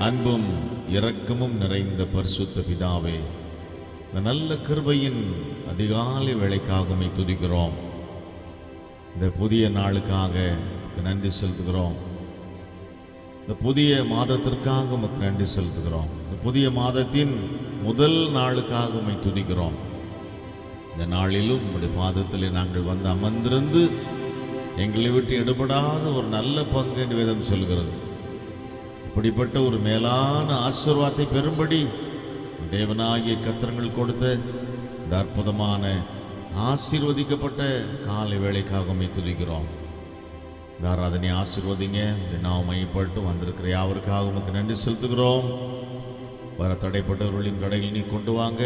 அன்பும் இரக்கமும் நிறைந்த பரிசுத்த பிதாவே, இந்த நல்ல கிருபையின் அதிகாலை வேளைக்காக உம்மை துதிக்கிறோம். இந்த புதிய நாளுக்காக நன்றி செலுத்துகிறோம். இந்த புதிய மாதத்திற்காக உமக்கு நன்றி செலுத்துகிறோம். இந்த புதிய மாதத்தின் முதல் நாளுக்காக உம்மை துதிக்கிறோம். இந்த நாளிலும் உம்முடைய பாதத்தில் நாங்கள் வந்து அமர்ந்திருந்து எங்களை விட்டு எடுபடாத ஒரு நல்ல பங்கு என்று வேதம் சொல்கிறது. இப்படிப்பட்ட ஒரு மேலான ஆசீர்வாதத்தை பெறும்படி தேவனாகிய கர்த்தர்கள் கொடுத்த இந்த அற்புதமான ஆசீர்வதிக்கப்பட்ட காலை வேளைக்காக உம்மை துதிக்கிறோம். இந்த ஆராதனை ஆசீர்வதிங்க. இந்த நாம் மையப்பட்டு வந்திருக்கிற யாவருக்காக உமக்கு நன்றி செலுத்துகிறோம். வர தடைப்பட்டவர்களின் தடைகள் நீ கொண்டு வாங்க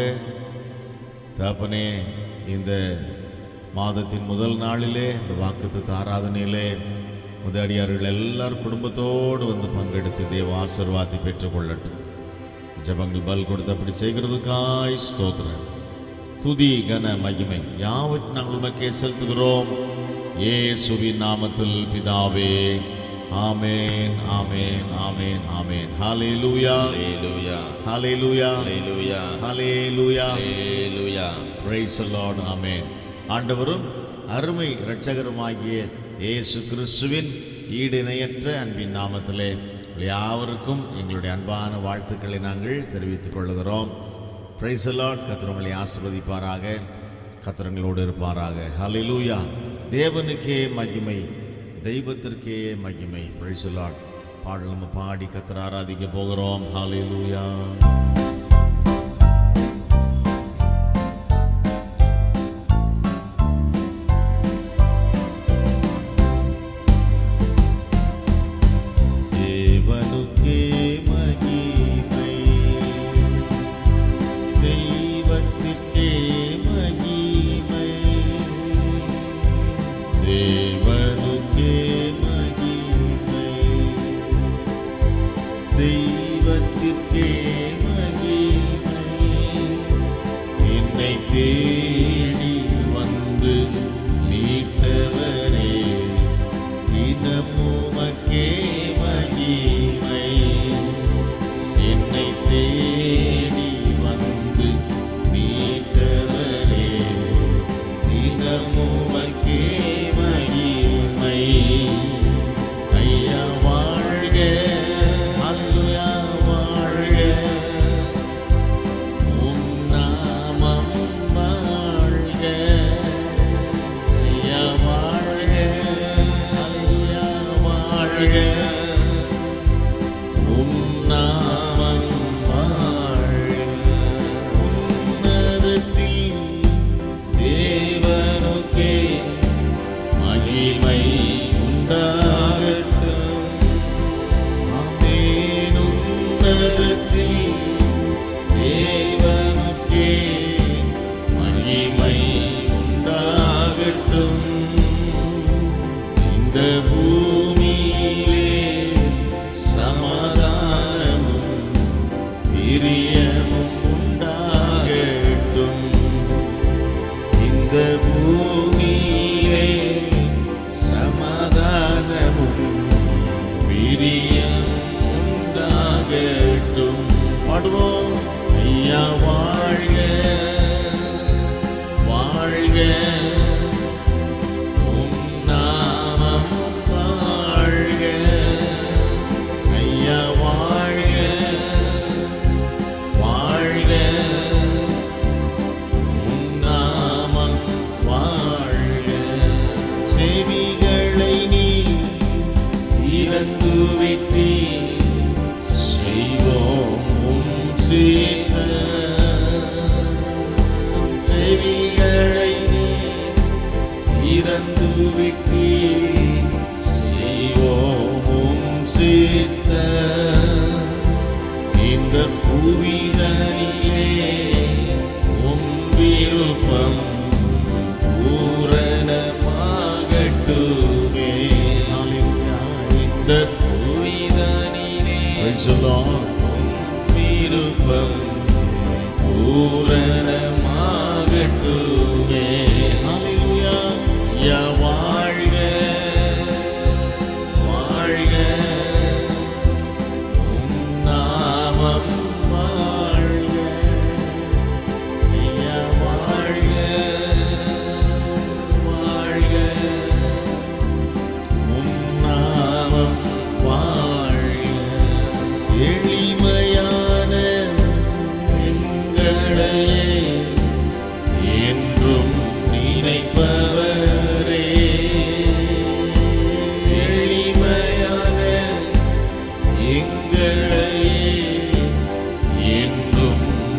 தகப்பனே. இந்த மாதத்தின் முதல் நாளிலே இந்த வாக்குத்தத்த ஆராதனையிலே முதடியார்கள் எல்லாரும் குடும்பத்தோடு வந்து பங்கெடுத்து தேவ ஆசீர்வாதத்தை பெற்றுக்கொள்ளட்டும். ஜபங்கள் பல் கொடுத்து அப்படி செய்கிறதுக்காய் ஸ்தோத்திரம். துதி கன மகிமை யாவற்றையும் நாங்கள் உமக்கே செலுத்துகிறோம். இயேசுவின் நாமத்தில் பிதாவே, ஆமென், ஆமென், ஆமென், ஆமென். ஹல்லேலூயா, ஹல்லேலூயா, ஹல்லேலூயா, ஹல்லேலூயா, ஹல்லேலூயா, ஹல்லேலூயா. Praise the Lord. ஆமென். ஆண்டவரும் அருமை இரட்சகருமாகிய இயேசு கிறிஸ்துவின் ஈடிணையற்ற அன்பின் நாமத்திலே யாவருக்கும் எங்களுடைய அன்பான வாழ்த்துக்களை நாங்கள் தெரிவித்துக் கொள்கிறோம். Price the lord. கர்த்தர் உங்களை ஆசீர்வதிப்பாராக, கர்த்தர் உங்களோடு இருப்பாராக. ஹல்லேலூயா. தேவனுக்கே மகிமை, தெய்வத்திற்கே மகிமை. Price the Lord. பாடல் நம்ம பாடி கர்த்தரை ஆராதிக்க போகிறோம். ஹல்லேலூயா. செய்வோம் உம் சீர்த்த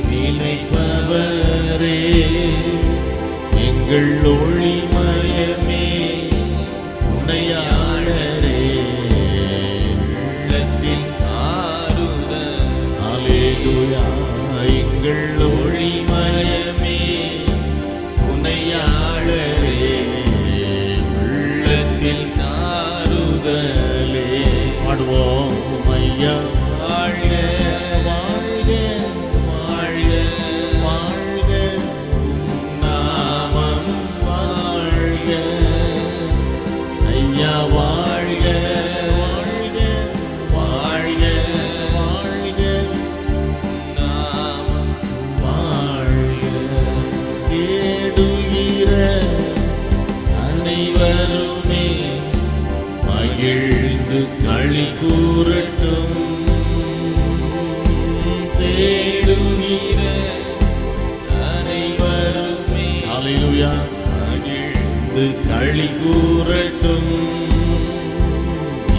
நினைப்பவரே, எங்கள் ஒளிமயமே, துணையாளரே, உள்ளத்தில் ஆறுதல். அல்லேலூயா. எங்கள் ஒளிமயமே, துணையாளரே, உள்ளத்தில் ஆறுதலே. பாடுவோம். ஐயா வாழ்க வாழ்க வாழ்க வாழ்க, நாமம் வாழ்க. ஐயா வாழ்க வாழ்க வாழ்க வாழ்க, நாமம் வாழ்க. தேடுகிற அனைவருமே மகிழ்ந்து களி கூறட்டும். தேடுகிற அனைவருமே அல்லேலூயா மகிழ்ந்து களி கூறட்டும்.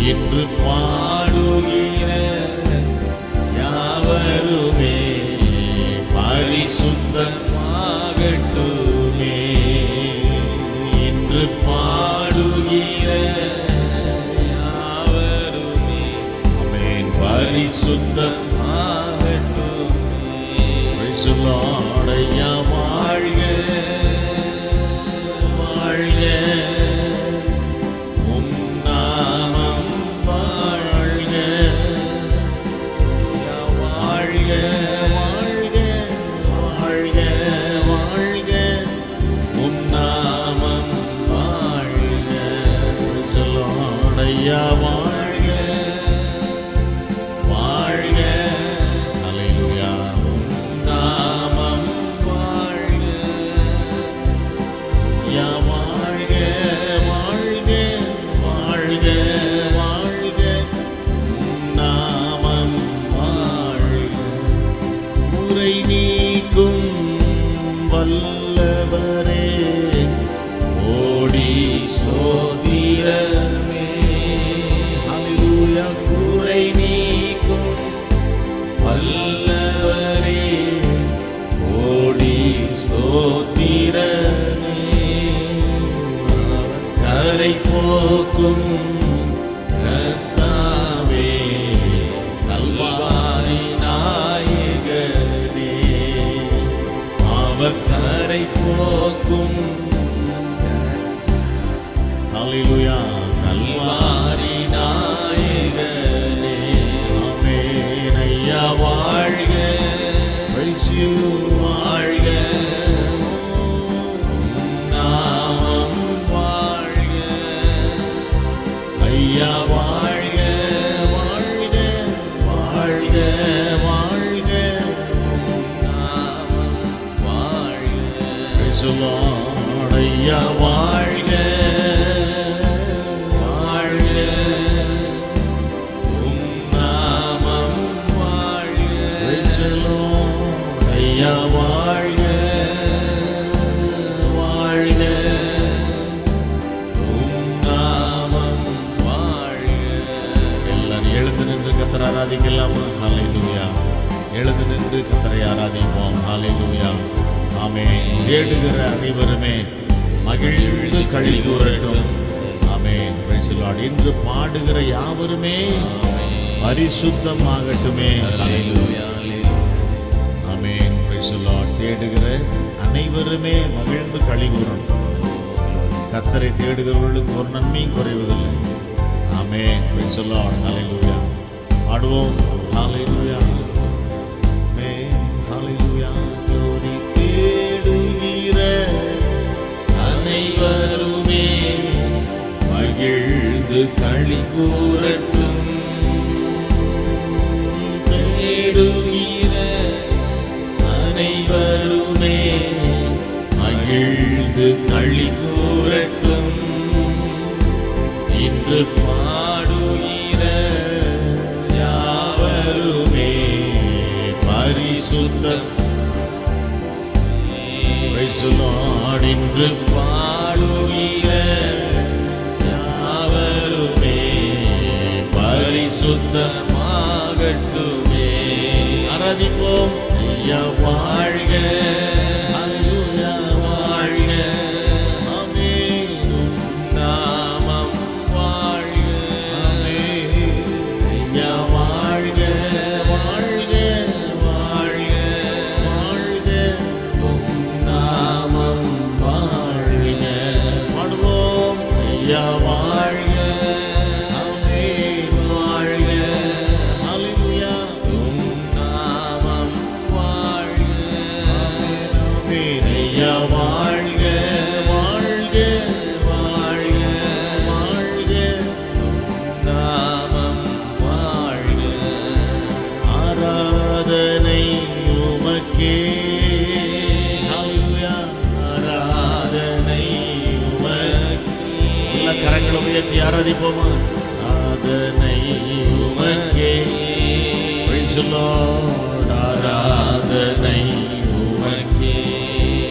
இன்று பாடுகிற யாவருமே பரிசுத்தமாகட்டுமே. இன்று பாடுகிற யாவருமே ஆமென் பரிசுத்தமாகட்டுமே. Praise the Lord. ஐயா வாழ்க வாழ்க, உம் நாமம் வாழ்க. ஐயா வாழ்க வாழ்க வாழ்க வாழ்க, உம் நாமம் வாழ்க. Praise the Lord. ஐயா வாழ்க வாழ்க. அல்லேலூயா. உம் நாமம் வாழ்க. ஐயா வாழ்க வாழ்க வாழ்க வாழ்க, உம் நாமம் வாழ்க. குறை நீக்கும் வல்லவரே, ஓடி ஸ்தோத்திரமே. அல்லேலூயா. குறை நீக்கும் வல்லவரே, ஓடி ஸ்தோத்திரமே. கரை போக்கும் கர்த்தாவே, கல்வாரி நாயகனே. அவக்கரை போக்கும் அல்லேலூயா கல்வாரி நாயகனே. ஆமென். ஐயா வாழ்க. Praise you. வாழ்க. உம் நாமம் வாழ்க. ஐயா வாழ்க வாழ்க வாழ்க வாழ்க, உம் நாமம் வாழ்க. Praise the Lord. ஐயா வாழ்க வாழ்க, உம் நாமம் வாழ்க. Praise the Lord. ஐயா வாழ்க வாழ்க, உம் நாமம் வாழ்க. எல்லாரும் எழுந்து நின்று கர்த்தரை ஆராதிக்கலாமா? ஹல்லேலூயா. எழுந்து நின்று கர்த்தரை ஆராதிப்போம். ஹல்லேலூயா. ஆமென். தேடுகிற அனைவருமே மகிழ்ந்து களி கூறட்டும். ஆமென். Praise the Lord. இன்று பாடுகிற யாவருமே பரிசுத்தமாகட்டுமே. Hallelujah. Amen. Praise the Lord. தேடுகிற அனைவருமே மகிழ்ந்து களி கூறணும். கர்த்தரை தேடுகிறவர்களுக்கு ஒரு நன்மையும் குறைவதில்லை. ஆமென். Praise the Lord. Hallelujah. பாடுவோம். Hallelujah. Amen. Hallelujah. Glory. தேடுகிற அனைவருமே மகிழ்ந்து களி கூறட்டும். தேடுகிற அனைவருமே மகிழ்ந்து களி கூறட்டும். இன்று பாடுகிற யாவருமே பரிசுத்தம். Praise the Lord. இன்று பாடுகிற யாவருமே பரிசுத்தமாகட்டுமே. ஆராதிப்போம். ஐயா வாழ்க, ஹல்லேலூயா வாழ்க, ஆமென். உம் நாமம் வாழ்க, ஆமென். ஐயா வாழ்க, வாழ்க, வாழ்க, வாழ்க, உம் நாமம் வாழ்க. பாடுவோம். ஐயா வாழ்க, ஆமென் வாழ்க, ஹல்லேலூயா உம் நாமம் வாழ்க, ஆமென் ஆமென். ஐயா வாழ்க, வாழ்க, வாழ்க, வாழ்க, உம் நாமம் வாழ்க. ஆராதனை உமக்கே, ஹல்லேலூயா ஆராதனை உமக்கே. எல்லா கரங்களும் உயர்த்தி ஆராதிப்போமா? ஆராதனை உமக்கே. Praise the Lord. ஆராதனை உமக்கே,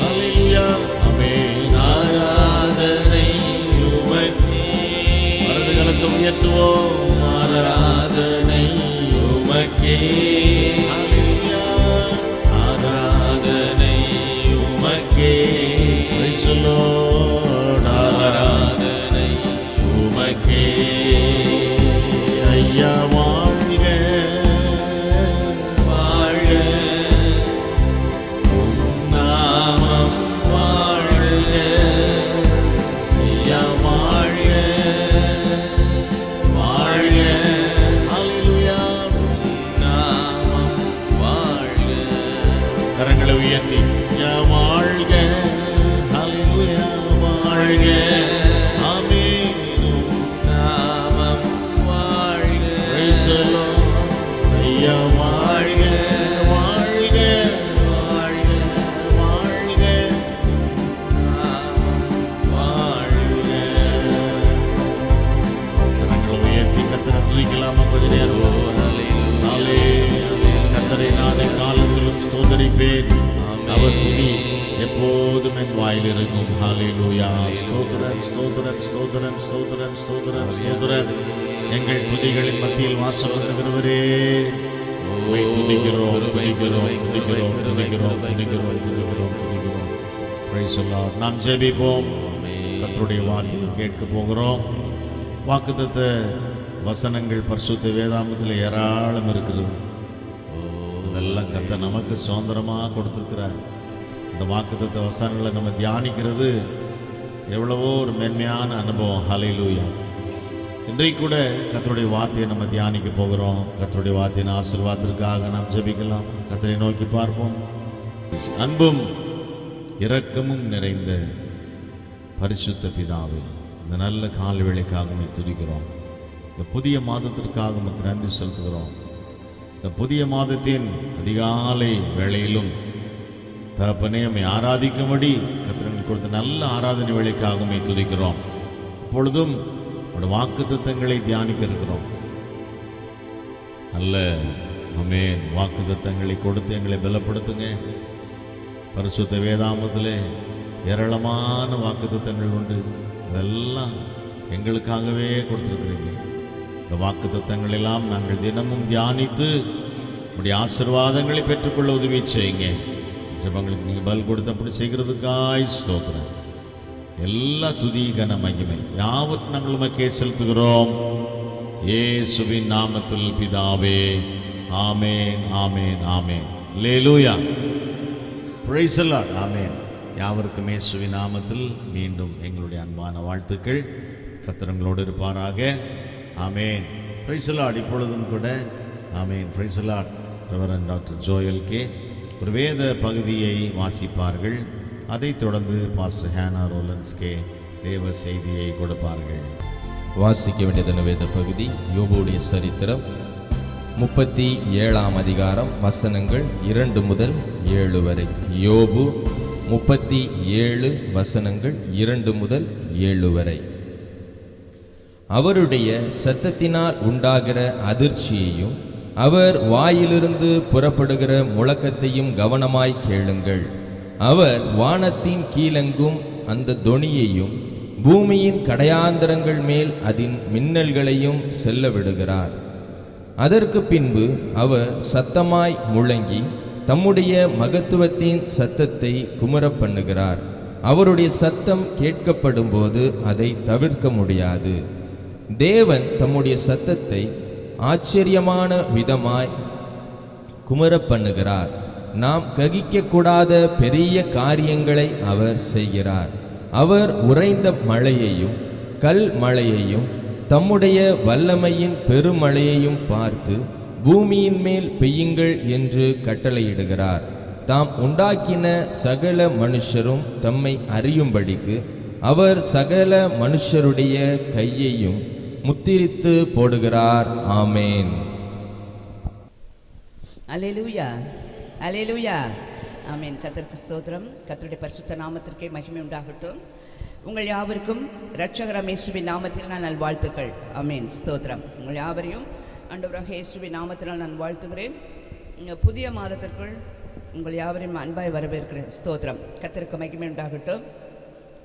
ஹல்லேலூயா ஆமென். ஆராதனை உமக்கே. வலது கரத்தை உயர்த்துவோம். ஆராதனை உமக்கே, ஹல்லேலூயா ஆராதனை உமக்கே. Praise the Lord. ஆராதனை உமக்கே. ஐயா வாழ்க, வாழ்க, உம் நாமம் வாழ்க. ஐயா வாழ்க, வாழ்க, ஹல்லேலூயா உம் நாமம் வாழ்க. கரங்களை உயர்த்தி ஐயா வாழ்க, ஹல்லேலூயா வாழ்க, ஆமென் உம் நாமம் வாழ்க. Praise the Lord. ஐயா வாழ்க, வாழ்க, வாழ்க, வாழ்க, நாமம் வாழ்க. கரங்களை உயர்த்தி கர்த்தரை துதிக்கலாமா? கொஞ்ச நேரம். ஹல்லேலூயா. கர்த்தரை நான் காலத்திலும் ஸ்தோத்தரிப்பேன். அவர் துதி எப்போதும் என் வாயில் இருக்கும். ஹல்லேலூயா. ஸ்தோத்திரம், ஸ்தோத்திரம், ஸ்தோத்திரம், ஸ்தோத்திரம், ஸ்தோத்திரம், ஸ்தோத்திரம். எங்கள் துதிகளின் மத்தியில் வாசம் பண்ணுகிறவரே, உம்மை துதிக்கிறோம், துதிக்கிறோம், துதிக்கிறோம், துதிக்கிறோம், துதிக்கிறோம், துதிக்கிறோம், துதிக்கிறோம். Praise the Lord. நாம் ஜெபிப்போம். கர்த்தருடைய வார்த்தையை கேட்க போகிறோம். வாக்குத்தத்த வசனங்கள் பரிசுத்த வேதாகமத்தில் ஏராளம் இருக்கிறது. இதெல்லாம் கர்த்தர் நமக்கு சுதந்திரமாக கொடுத்திருக்கிறார். இந்த வாக்குத்தத்த வசனங்களை நம்ம தியானிக்கிறது எவ்வளவோ ஒரு மேன்மையான அனுபவம். ஹல்லேலூயா. இன்றைக்கு கூட கர்த்தருடைய வார்த்தையை நம்ம தியானிக்க போகிறோம். கர்த்தருடைய வார்த்தையின் ஆசீர்வாதத்திற்காக நாம் ஜெபிக்கலாம். கர்த்தரை நோக்கி பார்ப்போம். அன்பும் இரக்கமும் நிறைந்த பரிசுத்த பிதாவே, இந்த நல்ல கால வேளைக்காக உம்மை துதிக்கிறோம். இந்த புதிய மாதத்திற்காக உமக்கு நன்றி செலுத்துகிறோம். இந்த புதிய மாதத்தின் அதிகாலை வேளையிலும் தகப்பனே உம்மை ஆராதிக்கும்படி கர்த்தர் கொடுத்த நல்ல ஆராதனை வேளைக்காக உம்மை துதிக்கிறோம். இப்பொழுதும் உடைய வாக்குத்தத்தங்களை தியானிக்க இருக்கிறோம். நல்ல ஆமென் வாக்குத்தத்தங்களை கொடுத்து எங்களை பலப்படுத்துங்க. பரிசுத்த வேதாகமத்திலே ஏராளமான வாக்குத்தத்தங்கள் உண்டு. அதெல்லாம் எங்களுக்காகவே கொடுத்துருக்குறீங்க. இந்த வாக்குத்தத்தங்கள் எல்லாம் நாங்கள் தினமும் தியானித்து உடைய ஆசீர்வாதங்களை பெற்றுக்கொள்ள உதவி செய்யுங்க. ஜெபங்களுக்கு நீங்கள் பல் கொடுத்து அப்படி செய்கிறதுக்காய் ஸ்தோத்திரம். எல்லா துதி கன மகிமை யாவற்றையும் நாங்கள் உமக்கே செலுத்துகிறோம். இயேசுவின் நாமத்தில் பிதாவே, ஆமென், ஆமென், ஆமென். அல்லேலூயா. Price the Lord. ஆமென். யாவருக்கும் இயேசுவின் நாமத்தில் மீண்டும் எங்களுடைய அன்பான வாழ்த்துக்கள். கர்த்தர் இருப்பாராக. ஆமென். Praise the lord. இப்பொழுதும் கூட ஆமென். Praise the lord. Reverend doctor Joel K ஒரு வேத பகுதியை வாசிப்பார்கள். அதைத் தொடர்ந்து பாஸ்டர் ஹேனா ரோலன்ஸ்கே தேவ செய்தியை கொடுப்பார்கள். வாசிக்க வேண்டியதன வேத பகுதி யோபுடைய சரித்திரம் 37ஆம் அதிகாரம் வசனங்கள் 2 முதல் 7 வரை. யோபு 37 வசனங்கள் 2 முதல் 7 வரை. அவருடைய சத்தத்தினால் உண்டாகிற அதிர்ச்சியையும் அவர் வாயிலிருந்து புறப்படுகிற முழக்கத்தையும் கவனமாய் கேளுங்கள். அவர் வானத்தின் கீழெங்கும் அந்த தொனியையும் பூமியின் கடையாந்தரங்கள் மேல் அதன் மின்னல்களையும் செல்ல விடுகிறார். அதற்கு பின்பு அவர் சத்தமாய் முழங்கி தம்முடைய மகத்துவத்தின் சத்தத்தை குமுறப் பண்ணுகிறார். அவருடைய சத்தம் கேட்கப்படும் போது அதை தவிர்க்க முடியாது. தேவன் தம்முடைய சத்தத்தை ஆச்சரியமான விதமாய் குமுறப் பண்ணுகிறார். நாம் கிரகிக்கக்கூடாத பெரிய காரியங்களை அவர் செய்கிறார். அவர் உறைந்த மழையையும் கல் மழையையும் தம்முடைய வல்லமையின் பெருமழையையும் பார்த்து பூமியின் மேல் பெய்யுங்கள் என்று கட்டளையிடுகிறார். தாம் உண்டாக்கின சகல மனுஷரும் தம்மை அறியும்படிக்கு அவர் சகல மனுஷருடைய கையையும் முத்திரித்து போடுகிறார். ஆமேன். அல்லேலூயா, அல்லேலூயா, ஆமேன். கர்த்தருக்கு ஸ்தோத்திரம். கர்த்தருடைய பரிசுத்த நாமத்திற்கே மகிமை உண்டாகட்டும். உங்கள் யாவருக்கும் இரட்சகராம் இயேசுவின் நாமத்தில் நான் நல்வாழ்த்துக்கள். ஆமேன், ஸ்தோத்திரம். உங்கள் யாவரையும் ஆண்டவராக இயேசுவின் நாமத்தினால் நான் வாழ்த்துகிறேன். புதிய மாதத்திற்குள் உங்கள் யாவரையும் அன்பாய் வரவேற்கிறேன். ஸ்தோத்திரம். கர்த்தருக்கு மகிமை உண்டாகட்டும்.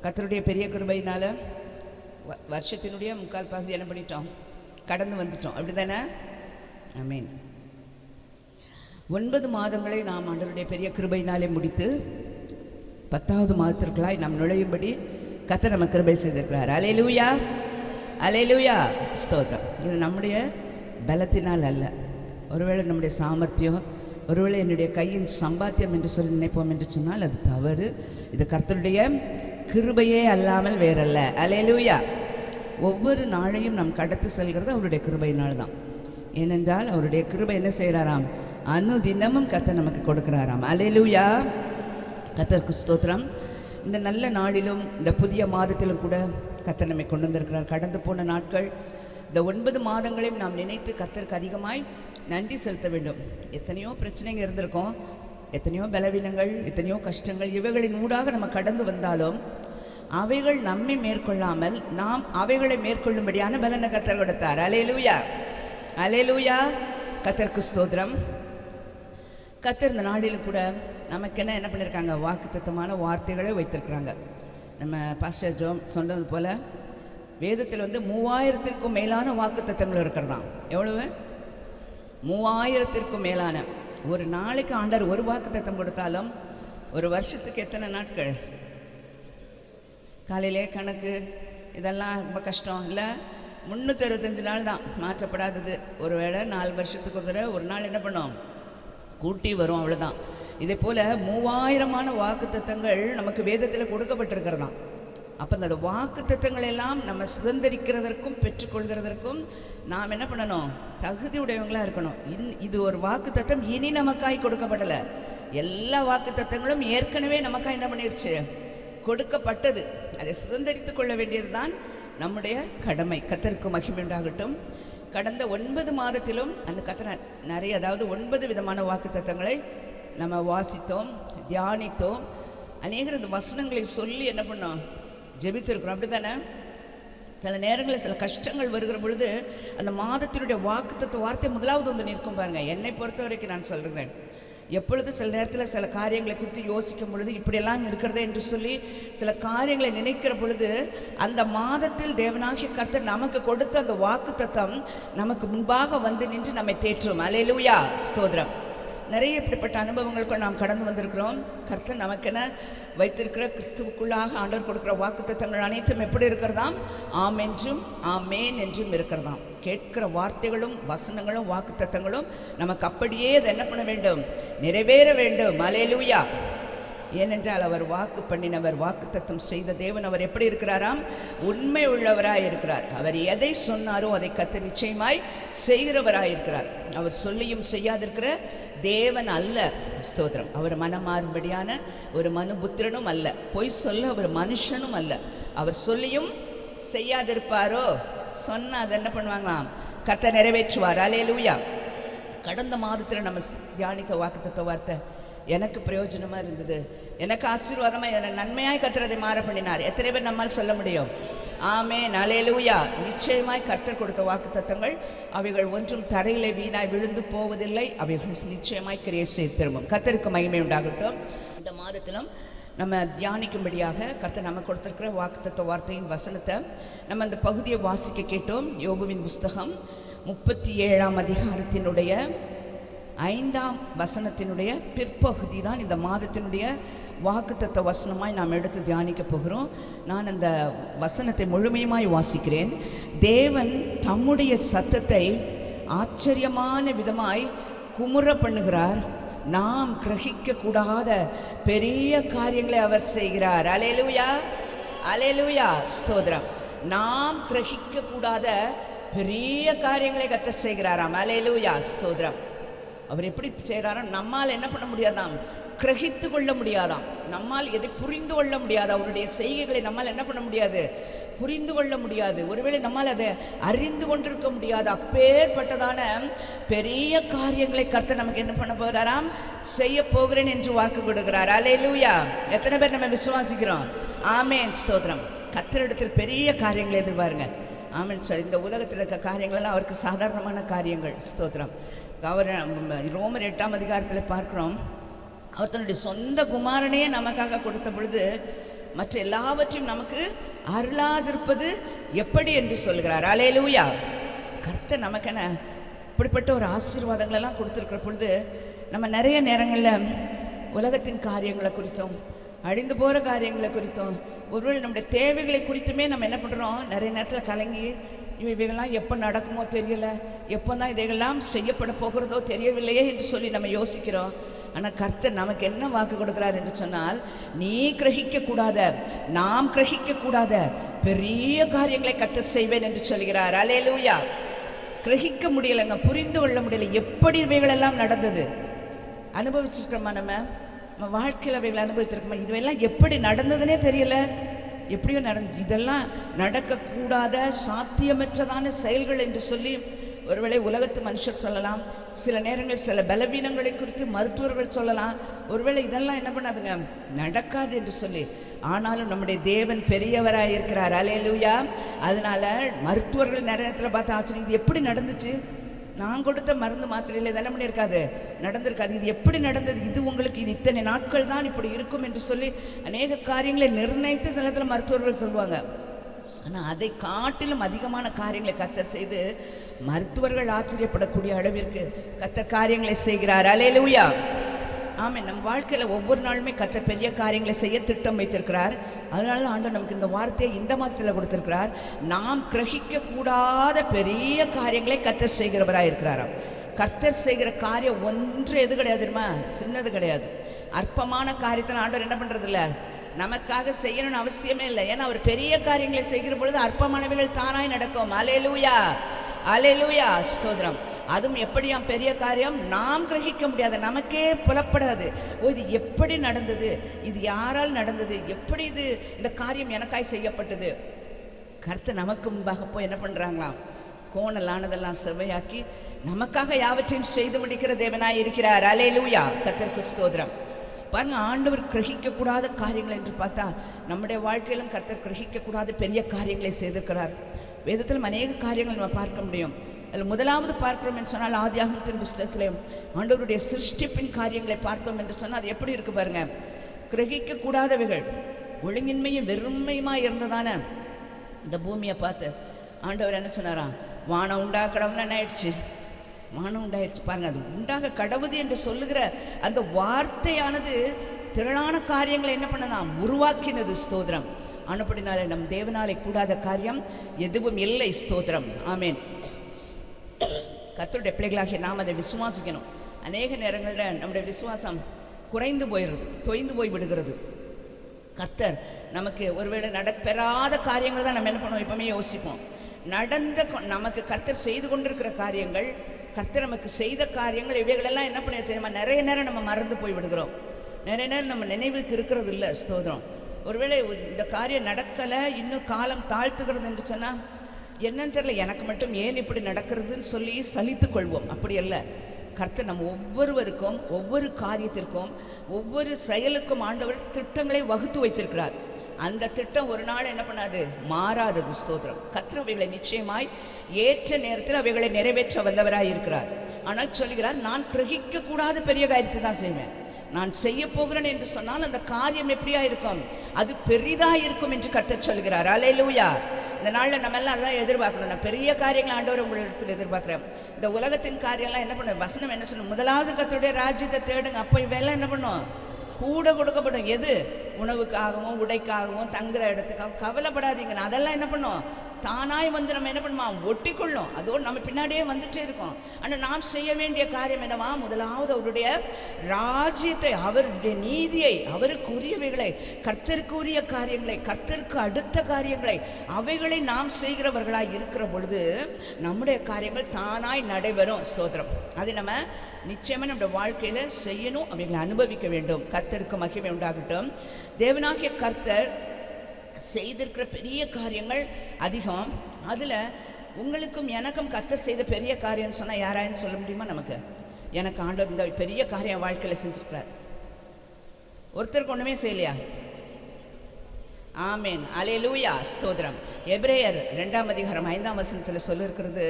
கர்த்தருடைய பெரிய கிருபையினால் வருஷத்தினுடைய முக்கால் பகுதி என்ன பண்ணிட்டோம், கடந்து வந்துட்டோம். அப்படி தானே? ஆமேன். 9 மாதங்களை நாம் ஆண்டவருடைய பெரிய கிருபையினாலே முடித்து 10வது மாதத்திற்குள்ளாய் நாம் நுழையும்படி கர்த்தர் நம்ம கிருபை செய்திருக்கிறார். அல்லேலூயா, அல்லேலூயா, ஸ்தோத்திரம். இது நம்முடைய பலத்தினால் அல்ல, ஒருவேளை நம்முடைய சாமர்த்தியம், ஒருவேளை என்னுடைய கையின் சம்பாத்தியம் என்று சொல்லி நினைப்போம் என்று சொன்னால் அது தவறு. இது கர்த்தருடைய கிருபையே அல்லாமல் வேறல்ல. அல்லேலூயா. ஒவ்வொரு நாளையும் நாம் கடத்து செல்கிறது அவருடைய கிருபையினால் தான். ஏனென்றால் அவருடைய கிருபை என்ன செய்கிறாராம், அனுதினமும் கர்த்தர் நமக்கு கொடுக்கிறாராம். அல்லேலூயா, கர்த்தருக்கு ஸ்தோத்திரம். இந்த நல்ல நாளிலும் இந்த புதிய மாதத்திலும் கூட கர்த்தர் நம்மை கொண்டு வந்திருக்கிறார். கடந்து போன நாட்கள், இந்த 9 மாதங்களையும் நாம் நினைத்து கர்த்தருக்கு அதிகமாய் நன்றி செலுத்த வேண்டும். எத்தனையோ பிரச்சனைகள் இருந்திருக்கோம், எத்தனையோ பலவீனங்கள், எத்தனையோ கஷ்டங்கள், இவைகளின் ஊடாக நம்ம கடந்து வந்தாலும் அவைகள் நம்மை மேற்கொள்ளாமல் நாம் அவைகளை மேற்கொள்ளும்படியான பலனை கர்த்தர் கொடுத்தார். அல்லேலூயா, அல்லேலூயா, கர்த்தருக்கு ஸ்தோத்திரம். கர்த்தர் இந்த நாளிலும் கூட நமக்கு என்ன பண்ணியிருக்காங்க, வாக்குத்தத்தமான வார்த்தைகளை வைத்திருக்கிறாங்க. நம்ம பாஸ்டர் ஜோம் சொன்னது போல் வேதத்தில் 3000த்திற்கும் மேலான வாக்குத்தத்தங்கள் இருக்கிறதாம். எவ்வளவு? 3000த்திற்கும் மேலான. ஒரு நாளைக்கு ஆண்டவர் ஒரு வாக்குத்தத்தம் கொடுத்தாலும் ஒரு வருஷத்துக்கு எத்தனை நாட்கள்? காலையிலே கணக்கு இதெல்லாம் ரொம்ப கஷ்டம் இல்லை. 365 நாள் தான் மாற்றப்படாதது. ஒரு வேளை 4 வருஷத்துக்கு ஒரு நாள் என்ன பண்ணோம், கூட்டி வரும், அவ்வளோதான். இதே போல் 3000மான வாக்குத்தத்தங்கள் நமக்கு வேதத்தில் கொடுக்கப்பட்டிருக்கிறதாம். அப்போ அந்த வாக்குத்தத்தங்கள் எல்லாம் நம்ம சுதந்திரிக்கிறதற்கும் பெற்றுக்கொள்கிறதற்கும் நாம் என்ன பண்ணணும், தகுதி உடையவங்களாக இருக்கணும். இது ஒரு வாக்குத்தத்தம் இனி நமக்காய் கொடுக்கப்படலை. எல்லா வாக்குத்தத்தங்களும் ஏற்கனவே நமக்காய் என்ன பண்ணிருச்சு, கொடுக்கப்பட்டது. அதை சுதந்திரித்து கொள்ள வேண்டியது தான் நம்முடைய கடமை. கர்த்தருக்கு மகிமை உண்டாகட்டும். கடந்த 9 மாதத்திலும் அந்த கர்த்தர் நிறைய, அதாவது 9 விதமான வாக்குத்தத்தங்களை நம்ம வாசித்தோம், தியானித்தோம். அநேகர் இந்த வசனங்களை சொல்லி என்ன பண்ணோம், ஜெபித்திருக்கிறோம். அப்படி தானே? சில நேரங்களில் சில கஷ்டங்கள் வருகிற பொழுது அந்த மாதத்தினுடைய வாக்குத்தத்த வார்த்தை முதலாவது நிற்கும் பாருங்கள். என்னை பொறுத்த வரைக்கும் நான் சொல்கிறேன், எப்பொழுது சில நேரத்தில் சில காரியங்களை குறித்து யோசிக்கும் பொழுது இப்படியெல்லாம் இருக்கிறதே என்று சொல்லி சில காரியங்களை நினைக்கிற பொழுது அந்த மாதத்தில் தேவனாகிய கர்த்தர் நமக்கு கொடுத்த அந்த வாக்குத்தத்தம் நமக்கு முன்பாக வந்து நின்று நம்மை தேற்றும். அல்லேலூயா, ஸ்தோத்திரம். நிறைய இப்படிப்பட்ட அனுபவங்களுக்குள் நாம் கடந்து வந்திருக்கிறோம். கர்த்தர் நமக்கென வைத்திருக்கிற கிறிஸ்துவுக்குள்ளாக ஆண்டவர் கொடுக்குற வாக்குத்தத்தங்கள் அனைத்தும் எப்படி இருக்கிறதாம், ஆம் என்றும் ஆமேன் என்றும் இருக்கிறதாம். கேட்கிற வார்த்தைகளும் வசனங்களும் வாக்குத்தத்தங்களும் நமக்கு அப்படியே அதை என்ன பண்ண வேண்டும், நிறைவேற வேண்டும். அல்லேலூயா. ஏனென்றால் அவர் வாக்கு பண்ணினவர், வாக்குத்தத்தம் செய்த தேவன். அவர் எப்படி இருக்கிறாராம், உண்மை உள்ளவராய் இருக்கிறார். அவர் எதை சொன்னாரோ அதை கர்த்தர் நிச்சயமாய் செய்கிறவராய் இருக்கிறார். அவர் சொல்லியும் செய்யாதிருக்கிற தேவன் அல்ல. ஸ்தோத்திரம். அவர் மனமாறும்படியான ஒரு மனுபுத்திரனும் அல்ல, பொய் சொல்ல அவர் மனுஷனும் அல்ல. அவர் சொல்லியும் செய்யாதிருப்பாரோ, சொன்ன அதை என்ன பண்ணுவாங்களாம், கர்த்தர் நிறைவேற்றுவார். அல்லேலூயா. கடந்த மாதத்தில் நம்ம தியானித்த வாக்குத்தத்த வார்த்தை எனக்கு பிரயோஜனமாக இருந்தது, எனக்கு ஆசீர்வாதமாக, எனக்கு நன்மையாய் கர்த்தர் அதை மாற பண்ணினார். எத்தனை பேர் நம்மால் சொல்ல முடியும்? ஆமென், அல்லேலூயா. நிச்சயமாய் கர்த்தர் கொடுத்த வாக்குத்தத்தங்கள் அவைகள் ஒன்றும் தரையிலே வீணாய் விழுந்து போவதில்லை. அவைகள் நிச்சயமாய் கிரியை செய்து திரும்பும். கர்த்தருக்கு மகிமை உண்டாகட்டும். இந்த மாதத்திலும் நம்ம தியானிக்கும்படியாக கர்த்தர் நம்ம கொடுத்திருக்கிற வாக்குத்தத்த வார்த்தையின் வசனத்தை நம்ம அந்த பகுதியை வாசிக்க கேட்டோம். யோபுவின் புஸ்தகம் 37ஆம் அதிகாரத்தினுடைய 5ஆம் வசனத்தினுடைய பிற்பகுதி தான் இந்த மாதத்தினுடைய வாக்குத்தத்த வசனமாய் நாம் எடுத்து தியானிக்க போகிறோம். நான் அந்த வசனத்தை முழுமையுமாய் வாசிக்கிறேன். தேவன் தம்முடைய சத்தத்தை ஆச்சரியமான விதமாய் குமுற பண்ணுகிறார். நாம் கிரகிக்க கூடாத பெரிய காரியங்களை அவர் செய்கிறார். அல்லேலூயா, அல்லேலூயா, ஸ்தோத்திரம். நாம் கிரகிக்க கூடாத பெரிய காரியங்களை கர்த்தர் செய்கிறாராம். அல்லேலூயா, ஸ்தோத்திரம். அவர் எப்படி செய்கிறாராம்? நம்மால் என்ன பண்ண முடியாதாம்? கிரகித்து கொள்ள முடியாதாம். நம்மால் எதை புரிந்து கொள்ள முடியாது. அவருடைய செய்கைகளை நம்மால் என்ன பண்ண முடியாது? புரிந்து கொள்ள முடியாது. ஒருவேளை நம்மால் அதை அறிந்து கொண்டிருக்க முடியாது. அப்பேற்பட்டதான பெரிய காரியங்களை கர்த்தர் நமக்கு என்ன பண்ண போகிறாராம்? செய்ய போகிறேன் என்று வாக்கு கொடுக்கிறார். அல்லேலூயா. எத்தனை பேர் நம்ம விசுவாசிக்கிறோம்? ஆமென், ஸ்தோத்திரம். கர்த்தரிடத்தில் பெரிய காரியங்களை எதிர்பாருங்க. ஆமென் சார். இந்த உலகத்தில் இருக்க காரியங்களெல்லாம் அவருக்கு சாதாரணமான காரியங்கள். ஸ்தோத்திரம். அவர் ரோமர் 8ஆம் அதிகாரத்தில் பார்க்குறோம். அவர் தன்னுடைய சொந்த குமாரனையே நமக்காக கொடுத்த பொழுது மற்ற எல்லாவற்றையும் நமக்கு அருளாதிருப்பது எப்படி என்று சொல்கிறார். அல்லேலூயா. கர்த்தர் நமக்கென இப்படிப்பட்ட ஒரு ஆசீர்வாதங்களெல்லாம் கொடுத்துருக்கிற பொழுது நம்ம நிறைய நேரங்களில் உலகத்தின் காரியங்களை குறித்தும் அழிந்து போகிற காரியங்களை குறித்தும் ஒருவேளை நம்முடைய தேவைகளை குறித்துமே நம்ம என்ன பண்ணுறோம்? நிறைய நேரத்தில் கலங்கி இவைகள்லாம் எப்போ நடக்குமோ தெரியல, எப்போ தான் இதைகள்லாம் செய்யப்பட போகிறதோ தெரியவில்லையே என்று சொல்லி நம்ம யோசிக்கிறோம். ஆனால் கர்த்தர் நமக்கு என்ன வாக்கு கொடுக்குறார் என்று சொன்னால், நீ கிரகிக்க கூடாத, நாம் கிரகிக்க கூடாத பெரிய காரியங்களை கர்த்தர் செய்வேன் என்று சொல்கிறார். அல்லேலூயா. கிரகிக்க முடியலைங்க, புரிந்து கொள்ள முடியலை. எப்படி இவைகளெல்லாம் நடந்தது? அனுபவிச்சிருக்கிறோமா? நம்ம வாழ்க்கையில் அவைகளை அனுபவித்திருக்கோமா? இதுவெல்லாம் எப்படி நடந்ததுன்னே தெரியல. எப்படியோ நடந்து இதெல்லாம் நடக்கக்கூடாத சாத்தியமற்றதான செயல்கள் என்று சொல்லி ஒருவேளை உலகத்து மனுஷர் சொல்லலாம். சில நேரங்கள் சில பலவீனங்களை குறித்து மருத்துவர்கள் சொல்லலாம். ஒருவேளை இதெல்லாம் என்ன பண்ணாதுங்க, நடக்காது என்று சொல்லி. ஆனாலும் நம்முடைய தேவன் பெரியவராக இருக்கிறார். அல்லேலூயா. அதனால மருத்துவர்கள் நிறைய நேரத்தில் பார்த்து ஆச்சரியம், இது எப்படி நடந்துச்சு? நான் கொடுத்த மருந்து மாத்திரையில் இதெல்லாம் பண்ணியிருக்காது, நடந்திருக்காது. இது எப்படி நடந்தது? இது உங்களுக்கு இது இத்தனை நாட்கள் தான் இப்படி இருக்கும் என்று சொல்லி அநேக காரியங்களை நிர்ணயித்து சில நேரத்தில் மருத்துவர்கள் சொல்லுவாங்க. ஆனால் அதை காட்டிலும் அதிகமான காரியங்களை கர்த்தர் செய்து மருத்துவர்கள் ஆச்சரியப்படக்கூடிய அளவிற்கு கர்த்தர் காரியங்களை செய்கிறார். அல்லேலூயா. ஆமென். நம்ம வாழ்க்கையில் ஒவ்வொரு நாளுமே கர்த்தர் பெரிய காரியங்களை செய்ய திட்டம் வைத்திருக்கிறார். அதனால ஆண்டவர் நமக்கு இந்த வார்த்தையை இந்த மாதத்தில் கொடுத்திருக்கிறார். நாம் கிரகிக்க கூடாத பெரிய காரியங்களை கர்த்தர் செய்கிறவராக இருக்கிறாராம். கர்த்தர் செய்கிற காரியம் ஒன்று எது கிடையாது தெரியுமா? சின்னது கிடையாது. அற்பமான காரியத்தை ஆண்டவர் என்ன பண்ணுறது இல்லை, நமக்காக செய்யணும்னு அவசியமே இல்லை. ஏன்னா அவர் பெரிய காரியங்களை செய்கிற பொழுது அற்பமானவைகள் தானாய் நடக்கும். அல்லேலூயா, அல்லேலூயா, ஸ்தோத்திரம். அதுவும் எப்படியாம் பெரிய காரியம்? நாம் கிரகிக்க முடியாது, நமக்கே புலப்படாது. இது எப்படி நடந்தது? இது யாரால் நடந்தது? எப்படி இது இந்த காரியம் எனக்காய் செய்யப்பட்டது? கர்த்தர் நமக்கு முன்பாக போய் என்ன பண்ணுறாங்களாம்? கோணலானதெல்லாம் செவ்வையாக்கி நமக்காக யாவற்றையும் செய்து முடிக்கிற தேவனாய் இருக்கிறார். அல்லேலூயா. கர்த்தருக்கு ஸ்தோத்திரம். பாருங்க, ஆண்டவர் கிரகிக்கக்கூடாத காரியங்கள் என்று பார்த்தா நம்முடைய வாழ்க்கையிலும் கர்த்தர் கிரகிக்கக்கூடாத பெரிய காரியங்களை செய்திருக்கிறார். வேதத்திலும் அநேக காரியங்கள் நம்ம பார்க்க முடியும். அதில் முதலாவது பார்க்கிறோம் என்று சொன்னால் ஆதியாகமத்தின் புஸ்தகத்திலே ஆண்டவருடைய சிருஷ்டிப்பின் காரியங்களை பார்த்தோம் என்று சொன்னால் அது எப்படி இருக்கு பாருங்க. கிரகிக்கக்கூடாதவைகள், ஒழுங்கின்மையும் வெறுமையுமா இருந்ததான இந்த பூமியை பார்த்து ஆண்டவர் என்ன சொன்னாராம்? வானம் உண்டாக கடவுள்னு என்ன ஆயிடுச்சு? வானம் உண்டாயிடுச்சு. பாருங்க, அது உண்டாக கடவுது என்று சொல்லுகிற அந்த வார்த்தையானது திரளான காரியங்களை என்ன பண்ணலாம்? உருவாக்கினது. ஸ்தோத்திரம். ஆனப்படினாலே நம் தேவனாலே கூடாத காரியம் எதுவும் இல்லை. ஸ்தோத்திரம். ஆமேன். கர்த்தருடைய பிள்ளைகளாகிய நாம் அதை விசுவாசிக்கணும். அநேக நேரங்களில் நம்முடைய விசுவாசம் குறைந்து போயிடுறது, தொய்ந்து போய் விடுகிறது. கர்த்தர் நமக்கு ஒருவேளை நடப்பெறாத காரியங்கள் தான் நம்ம என்ன பண்ணுவோம், எப்பவுமே யோசிப்போம். நமக்கு கர்த்தர் செய்து கொண்டிருக்கிற காரியங்கள், கர்த்தர் நமக்கு செய்த காரியங்கள், இவைகளெல்லாம் என்ன பண்ண தெரியுமா? நிறைய நேரம் நம்ம மறந்து போய் விடுகிறோம். நிறைய நேரம் நம்ம நினைவுக்கு இருக்கிறது இல்லை. ஸ்தோத்திரம். ஒருவேளை இந்த காரியம் நடக்கலை, இன்னும் காலம் தாழ்த்துகிறது என்று சொன்னால் என்னன்னு தெரியல, எனக்கு மட்டும் ஏன் இப்படி நடக்கிறதுன்னு சொல்லி சலித்து கொள்வோம். அப்படி அல்ல. கர்த்தர் நம்ம ஒவ்வொருவருக்கும் ஒவ்வொரு காரியத்திற்கும் ஒவ்வொரு செயலுக்கும் ஆண்டவர் திட்டங்களை வகுத்து வைத்திருக்கிறார். அந்த திட்டம் ஒரு நாள் என்ன பண்ணாது? மாறாதது. ஸ்தோத்திரம். கர்த்தர் அவைகளை நிச்சயமாய் ஏற்ற நேரத்தில் அவைகளை நிறைவேற்ற வல்லவராய் இருக்கிறார். ஆனால் சொல்கிறார், நான் கிரகிக்க கூடாத பெரிய காரியத்தை தான் செய்வேன். நான் செய்ய போகிறேன் என்று சொன்னால் அந்த காரியம் எப்படியா இருக்கும்? அது பெரிதா இருக்கும் என்று கர்த்தர் சொல்கிறார். அல்லேலூயா. இந்த நாளில் நம்ம எல்லாம் அதான் எதிர்பார்க்கணும். நான் பெரிய காரியங்கள் ஆண்டவர் உங்களிடத்தில் எதிர்பார்க்குறேன். இந்த உலகத்தின் காரியம்லாம் என்ன பண்ணும்? வசனம் என்ன சொல்லணும்? முதலாவது கர்த்தருடைய ராஜ்யத்தை தேடுங்க, அப்போ இவையெல்லாம் என்ன பண்ணும்? கூட கொடுக்கப்படும். எது? உணவுக்காகவும் உடைக்காகவும் தங்குற இடத்துக்காகவும் கவலைப்படாதீங்க. அதெல்லாம் என்ன பண்ணும்? தானாய் வந்து நம்ம என்ன பண்ணுமா? ஒட்டி கொள்ளும். அதோடு நம்ம பின்னாடியே வந்துட்டே இருக்கோம். ஆனால் நாம் செய்ய வேண்டிய காரியம் என்னவா? முதலாவது அவருடைய ராஜ்யத்தை, அவருடைய நீதியை, அவருக்கு உரியவைகளை, கர்த்தருக்கு உரிய காரியங்களை, கர்த்தருக்கு அடுத்த காரியங்களை, அவைகளை நாம் செய்கிறவர்களாய் இருக்கிற பொழுது நம்முடைய காரியங்கள் தானாய் நடைபெறும். ஸ்தோத்திரம். அதை நம்ம நிச்சயமாக நம்முடைய வாழ்க்கையில் செய்யணும், அவைகளை அனுபவிக்க வேண்டும். கர்த்தருக்கு மகிமை உண்டாகட்டும். தேவனாகிய கர்த்தர் செய்திருக்கிற பெரிய காரியங்கள் அதிகம். அதில் உங்களுக்கும் எனக்கும் கர்த்தர் செய்த பெரிய காரியம்னு சொன்னால் யாராயின்னு சொல்ல முடியுமா? நமக்கு எனக்கு ஆண்டவர் இந்த பெரிய காரியம் வாழ்க்கையில் செஞ்சுருக்கிறார். ஒருத்தருக்கு ஒன்றுமே செய்யலையா? ஆமேன், அல்லேலூயா, ஸ்தோத்திரம். எபிரேயர் 2ஆம் அதிகாரம் 5ஆம் வசனத்தில் சொல்லியிருக்கிறது,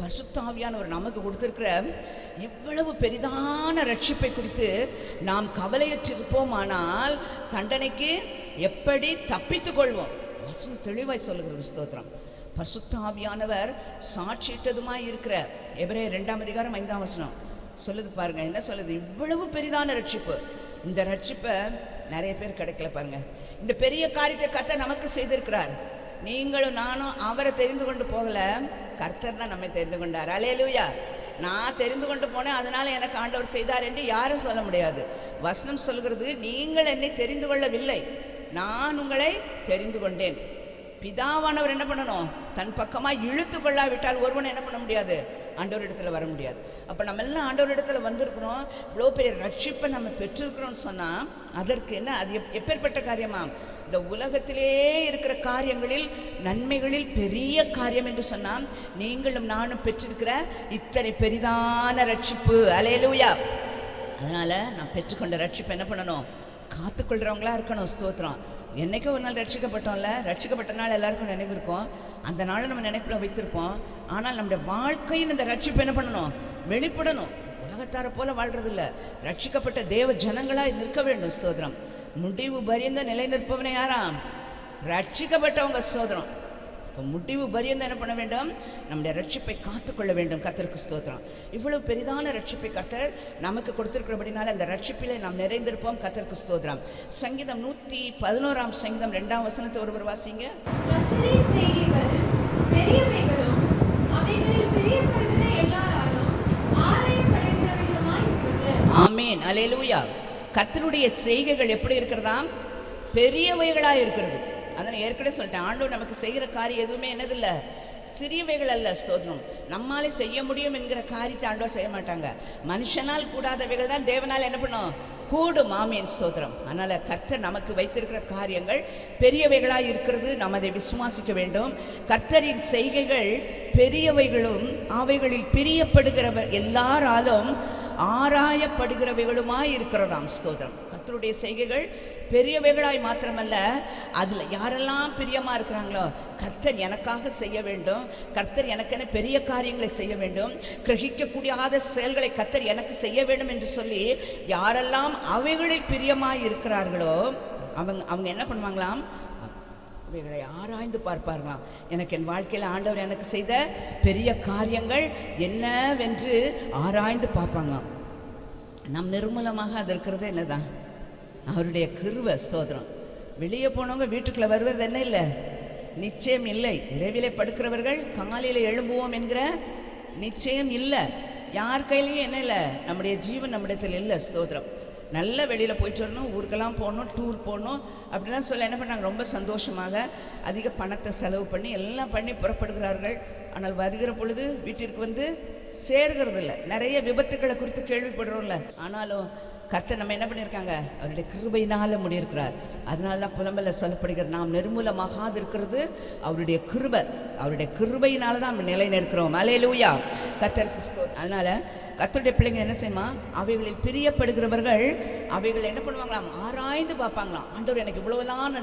பரிசுத்த ஆவியானவர் நமக்கு கொடுத்திருக்கிற எவ்வளவு பெரிதான ரட்சிப்பை குறித்து நாம் கவலையற்றிருப்போமானால் தண்டனைக்கு எப்படி தப்பித்துக் கொள்வோம்? வசனம் தெளிவாய் சொல்லுகிறது. ஸ்தோத்திரம். பரிசுத்த ஆவியானவர் சாட்சியிட்டதுமாய் இருக்கிற எபிரேயர் 2ஆம் அதிகாரம் 5ஆம் வசனம் சொல்லுது பாருங்க. என்ன சொல்லுது? இவ்வளவு பெரிதான ரட்சிப்பு. இந்த ரட்சிப்பை நிறைய பேர் கிடைக்கல பாருங்க. இந்த பெரிய காரியத்தை கர்த்தர் நமக்கு செய்திருக்கிறார். நீங்களும் நானும் அவரை தெரிந்து கொண்டு போகல, கர்த்தர் தான் நம்மை தெரிந்து கொண்டார். அல்லேலூயா. நான் தெரிந்து கொண்டு போனேன், அதனால எனக்கு ஆண்டவர் செய்தார் என்று யாரும் சொல்ல முடியாது. வசனம் சொல்கிறது, நீங்கள் என்னை தெரிந்து கொள்ளவில்லை, நான் உங்களை தெரிந்து கொண்டேன். பிதாவானவர் என்ன பண்ணணும்? தன் பக்கமாக இழுத்து கொள்ளாவிட்டால் ஒருவனை என்ன பண்ண முடியாது? ஆண்டவர் இடத்துல வர முடியாது. அப்போ நம்ம எல்லாம் ஆண்டவர் இடத்துல வந்திருக்கிறோம், இவ்வளோ பெரிய ரட்சிப்பை நம்ம பெற்றிருக்கிறோம்னு சொன்னால் அதற்கு என்ன? அது எப்பேற்பட்ட காரியமா? இந்த உலகத்திலே இருக்கிற காரியங்களில் நன்மைகளில் பெரிய காரியம் என்று சொன்னால் நீங்களும் நானும் பெற்றிருக்கிற இத்தனை பெரிதான ரட்சிப்பு. அல்லேலூயா. அதனால் நான் பெற்றுக்கொண்ட ரட்சிப்பை என்ன பண்ணணும்? காத்துக்கொள்கிறவங்களா இருக்கணும். ஸ்தோத்திரம். என்றைக்கோ ஒரு நாள் ரட்சிக்கப்பட்டோம்ல, ரட்சிக்கப்பட்ட நாள் எல்லாருக்கும் நினைவு இருக்கும். அந்த நாளை நம்ம நினைப்பில் வைத்திருப்போம். ஆனால் நம்முடைய வாழ்க்கையில் இந்த ரட்சிப்பை என்ன பண்ணணும்? வெளிப்படணும். உலகத்தாரை போல வாழ்றது இல்லை, ரட்சிக்கப்பட்ட தேவ ஜனங்களாக நிற்க வேண்டும். ஸ்தோத்திரம். முடிவு பரியந்த நிலை நிற்பவனே யாராம்? ரட்சிக்கப்பட்டவங்க. ஸ்தோத்திரம். இப்போ முடிவு பரியந்த என்ன பண்ண வேண்டும்? நம்முடைய ரட்சிப்பை காத்துக்கொள்ள வேண்டும். கர்த்தருக்கு ஸ்தோத்திரம். இவ்வளவு பெரிதான ரட்சிப்பை கர்த்தர் நமக்கு கொடுத்திருக்கிறபடினால அந்த ரட்சிப்பிலே நாம் நிறைந்திருப்போம். கர்த்தருக்கு ஸ்தோத்திரம். சங்கீதம் 111ஆம் சங்கீதம் 2ஆம் வசனத்தை ஒருவர் வாசிங்க. ஆமேன், அல்லேலூயா. கர்த்தருடைய செய்கைகள் எப்படி இருக்கிறதாம்? பெரியவைகளாக இருக்கிறது. அதனை ஏற்கனவே சொல்லிட்டேன். ஆண்டவர் நமக்கு செய்கிற காரியம் எதுவுமே என்னதில்லை, சிறியவைகள் அல்ல. ஸ்தோத்திரம். நம்மாலே செய்ய முடியும் என்கிற காரியத்தை ஆண்டவர் செய்ய மாட்டாங்க. மனுஷனால் கூடாதவைகள் தான் தேவனால் என்ன பண்ணும்? கூடும். ஆமேன், ஸ்தோத்திரம். அதனால் கர்த்தர் நமக்கு வைத்திருக்கிற காரியங்கள் பெரியவைகளாக இருக்கிறது. நாம் அதை விசுவாசிக்க வேண்டும். கர்த்தரின் செய்கைகள் பெரியவைகளும் அவைகளில் பிரியப்படுகிறவர் எல்லாராலும் ஆராயப்படுகிறவைகளுமாய் இருக்கிறதாம். ஸ்தோத்திரம். கர்த்தருடைய செய்கைகள் பெரியவைகளாய் மாத்திரமல்ல, அதில் யாரெல்லாம் பிரியமாக இருக்கிறாங்களோ, கர்த்தர் எனக்காக செய்ய வேண்டும், கர்த்தர் எனக்கென பெரிய காரியங்களை செய்ய வேண்டும், கிரகிக்கக்கூடாத செயல்களை கர்த்தர் எனக்கு செய்ய வேண்டும் என்று சொல்லி யாரெல்லாம் அவைகளில் பிரியமாக இருக்கிறார்களோ அவங்க என்ன பண்ணுவாங்களாம்? இவைகளை ஆராய்ந்து பார்ப்பார்களாம். எனக்கு என் வாழ்க்கையில் ஆண்டவர் எனக்கு செய்த பெரிய காரியங்கள் என்னவென்று ஆராய்ந்து பார்ப்பாங்களாம். நம் நிர்மூலமாக அது இருக்கிறது என்னதான்? அவருடைய கிருபை. ஸ்தோத்திரம். வெளியே போனவங்க வீட்டுக்குள்ளே வருவது என்ன இல்லை? நிச்சயம் இல்லை. இரவிலே படுக்கிறவர்கள் காலையில் எழும்புவோம் என்கிற நிச்சயம் இல்லை. யார் கையிலையும் என்ன இல்லை? நம்முடைய ஜீவன் நம்மிடத்தில் இல்லை. ஸ்தோத்திரம். நல்ல வெளியில் போயிட்டு வரணும், ஊருக்கெல்லாம் போகணும், டூர் போகணும் அப்படிலாம் சொல்ல என்ன பண்ணாங்க? ரொம்ப சந்தோஷமாக அதிக பணத்தை செலவு பண்ணி எல்லாம் பண்ணி புறப்படுகிறார்கள். ஆனால் வருகிற பொழுது வீட்டிற்கு வந்து சேர்கிறது இல்லை. நிறைய விபத்துக்களை குறித்து கேள்விப்படுறோம்ல. ஆனாலும் கர்த்தர் நம்ம என்ன பண்ணியிருக்காங்க? அவருடைய கிருபையினால் முடியிருக்கிறார். அதனால தான் புலம்பல சொல்லப்படுகிறது, நாம் நிர்மூலமாகாது இருக்கிறது அவருடைய கிருபை. அவருடைய கிருபையினால தான் நம்ம நிலை நிற்கிறோம். அல்லேலூயா. கர்த்தருக்கு ஸ்தோத்திரம். அதனால் கர்த்தருடைய பிள்ளைங்க என்ன செய்யுமா? அவைகளில் பிரியப்படுகிறவர்கள் அவைகள் என்ன பண்ணுவாங்களாம்? ஆராய்ந்து பார்ப்பாங்களாம். ஆண்டவர் எனக்கு இவ்வளோலாம்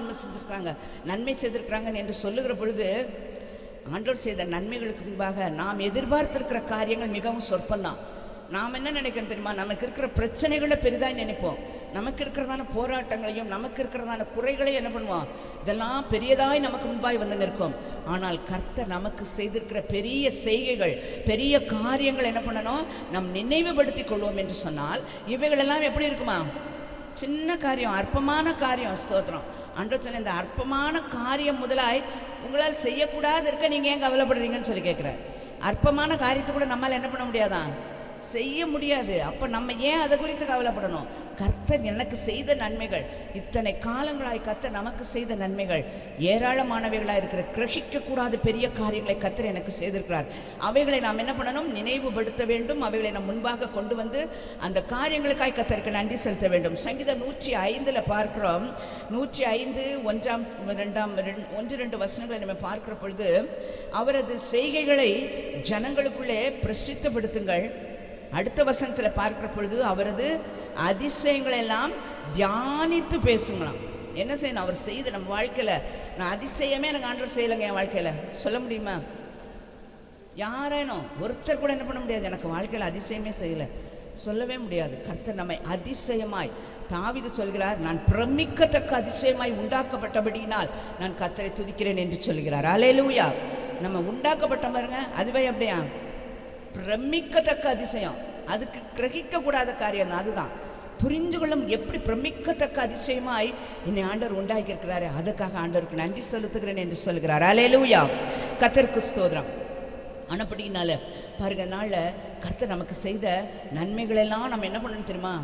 நன்மை செய்திருக்கிறாங்க என்று சொல்லுகிற பொழுது ஆண்டவர் செய்த நன்மைகளுக்கு முன்பாக நாம் எதிர்பார்த்திருக்கிற காரியங்கள் மிகவும் சொற்பந்தான். நாம் என்ன நினைக்கிறோம் தெரியுமா? நமக்கு இருக்கிற பிரச்சனைகளை பெரிதாக நினைப்போம். நமக்கு இருக்கிறதான போராட்டங்களையும் நமக்கு இருக்கிறதான குறைகளையும் என்ன பண்ணுவோம், இதெல்லாம் பெரியதாய் நமக்கு முன்பாய் வந்து நிற்கும். ஆனால் கர்த்தர் நமக்கு செய்திருக்கிற பெரிய செய்கைகள், பெரிய காரியங்கள் என்ன பண்ணணும், நம் நினைவுபடுத்தி கொள்வோம் என்று சொன்னால் இவைகளெல்லாம் எப்படி இருக்குமா, சின்ன காரியம், அற்பமான காரியம். ஸ்தோத்திரம். ஆண்டவர் சொன்ன இந்த அற்பமான காரியம் முதலாய் உங்களால் செய்யக்கூடாது இருக்க நீங்கள் ஏன் கவலைப்படுறீங்கன்னு சொல்லி கேட்குறார். அற்பமான காரியத்தை கூட நம்மளால் என்ன பண்ண முடியாதான், செய்ய முடியாது. அப்போ நம்ம ஏன் அதை குறித்து கவலைப்படணும்? கர்த்தர் எனக்கு செய்த நன்மைகள், இத்தனை காலங்களாய் கர்த்தர் நமக்கு செய்த நன்மைகள் ஏராளமானவைகளாக இருக்கிற, கிரகிக்கக்கூடாத பெரிய காரியங்களை கர்த்தர் எனக்கு செய்திருக்கிறார். அவைகளை நாம் என்ன பண்ணணும், நினைவுபடுத்த வேண்டும். அவைகளை நாம் முன்பாக கொண்டு வந்து அந்த காரியங்களுக்காய் கர்த்தருக்கு நன்றி செலுத்த வேண்டும். சங்கீதம் 105 பார்க்கிறோம். 105 1-2 வசனங்களை நம்ம பார்க்கிற பொழுது, அவரது செய்கைகளை ஜனங்களுக்குள்ளே பிரசித்தப்படுத்துங்கள். அடுத்த வசனத்தில் பார்க்கிற பொழுது, அவரது அதிசயங்களை எல்லாம் தியானித்து பேசுங்களாம். என்ன செய்யணும், அவர் செய்த நம்ம வாழ்க்கையில், நான் அதிசயமே எனக்கு ஆண்டவர் செய்யலைங்க என் வாழ்க்கையில் சொல்ல முடியுமா? யாரேனும் ஒருத்தர் கூட என்ன பண்ண முடியாது, எனக்கு வாழ்க்கையில் அதிசயமே செய்யலை சொல்லவே முடியாது. கர்த்தர் நம்மை அதிசயமாய், தாவீது சொல்கிறார், நான் பிரமிக்கத்தக்க அதிசயமாய் உண்டாக்கப்பட்டபடியினால் நான் கர்த்தரை துதிக்கிறேன் என்று சொல்கிறார். அல்லேலூயா. நம்ம உண்டாக்கப்பட்ட பாருங்க, அதுவே அப்படியா, பிரமிக்கத்தக்க அதிசயம். அதுக்கு கிரகிக்கக்கூடாத காரியம் தான். அதுதான் புரிஞ்சு கொள்ளும். எப்படி பிரமிக்கத்தக்க அதிசயமாய் என்னை ஆண்டவர் உண்டாக்கி இருக்கிறாரு, அதுக்காக ஆண்டவருக்கு நன்றி செலுத்துகிறேன் என்று சொல்கிறார். அல்லேலூயா. கர்த்தருக்கு ஸ்தோத்திரம். ஆனபடினால பாருங்க, நாளில் கர்த்தர் நமக்கு செய்த நன்மைகளெல்லாம் நம்ம என்ன பண்ணணும் தெரியுமா,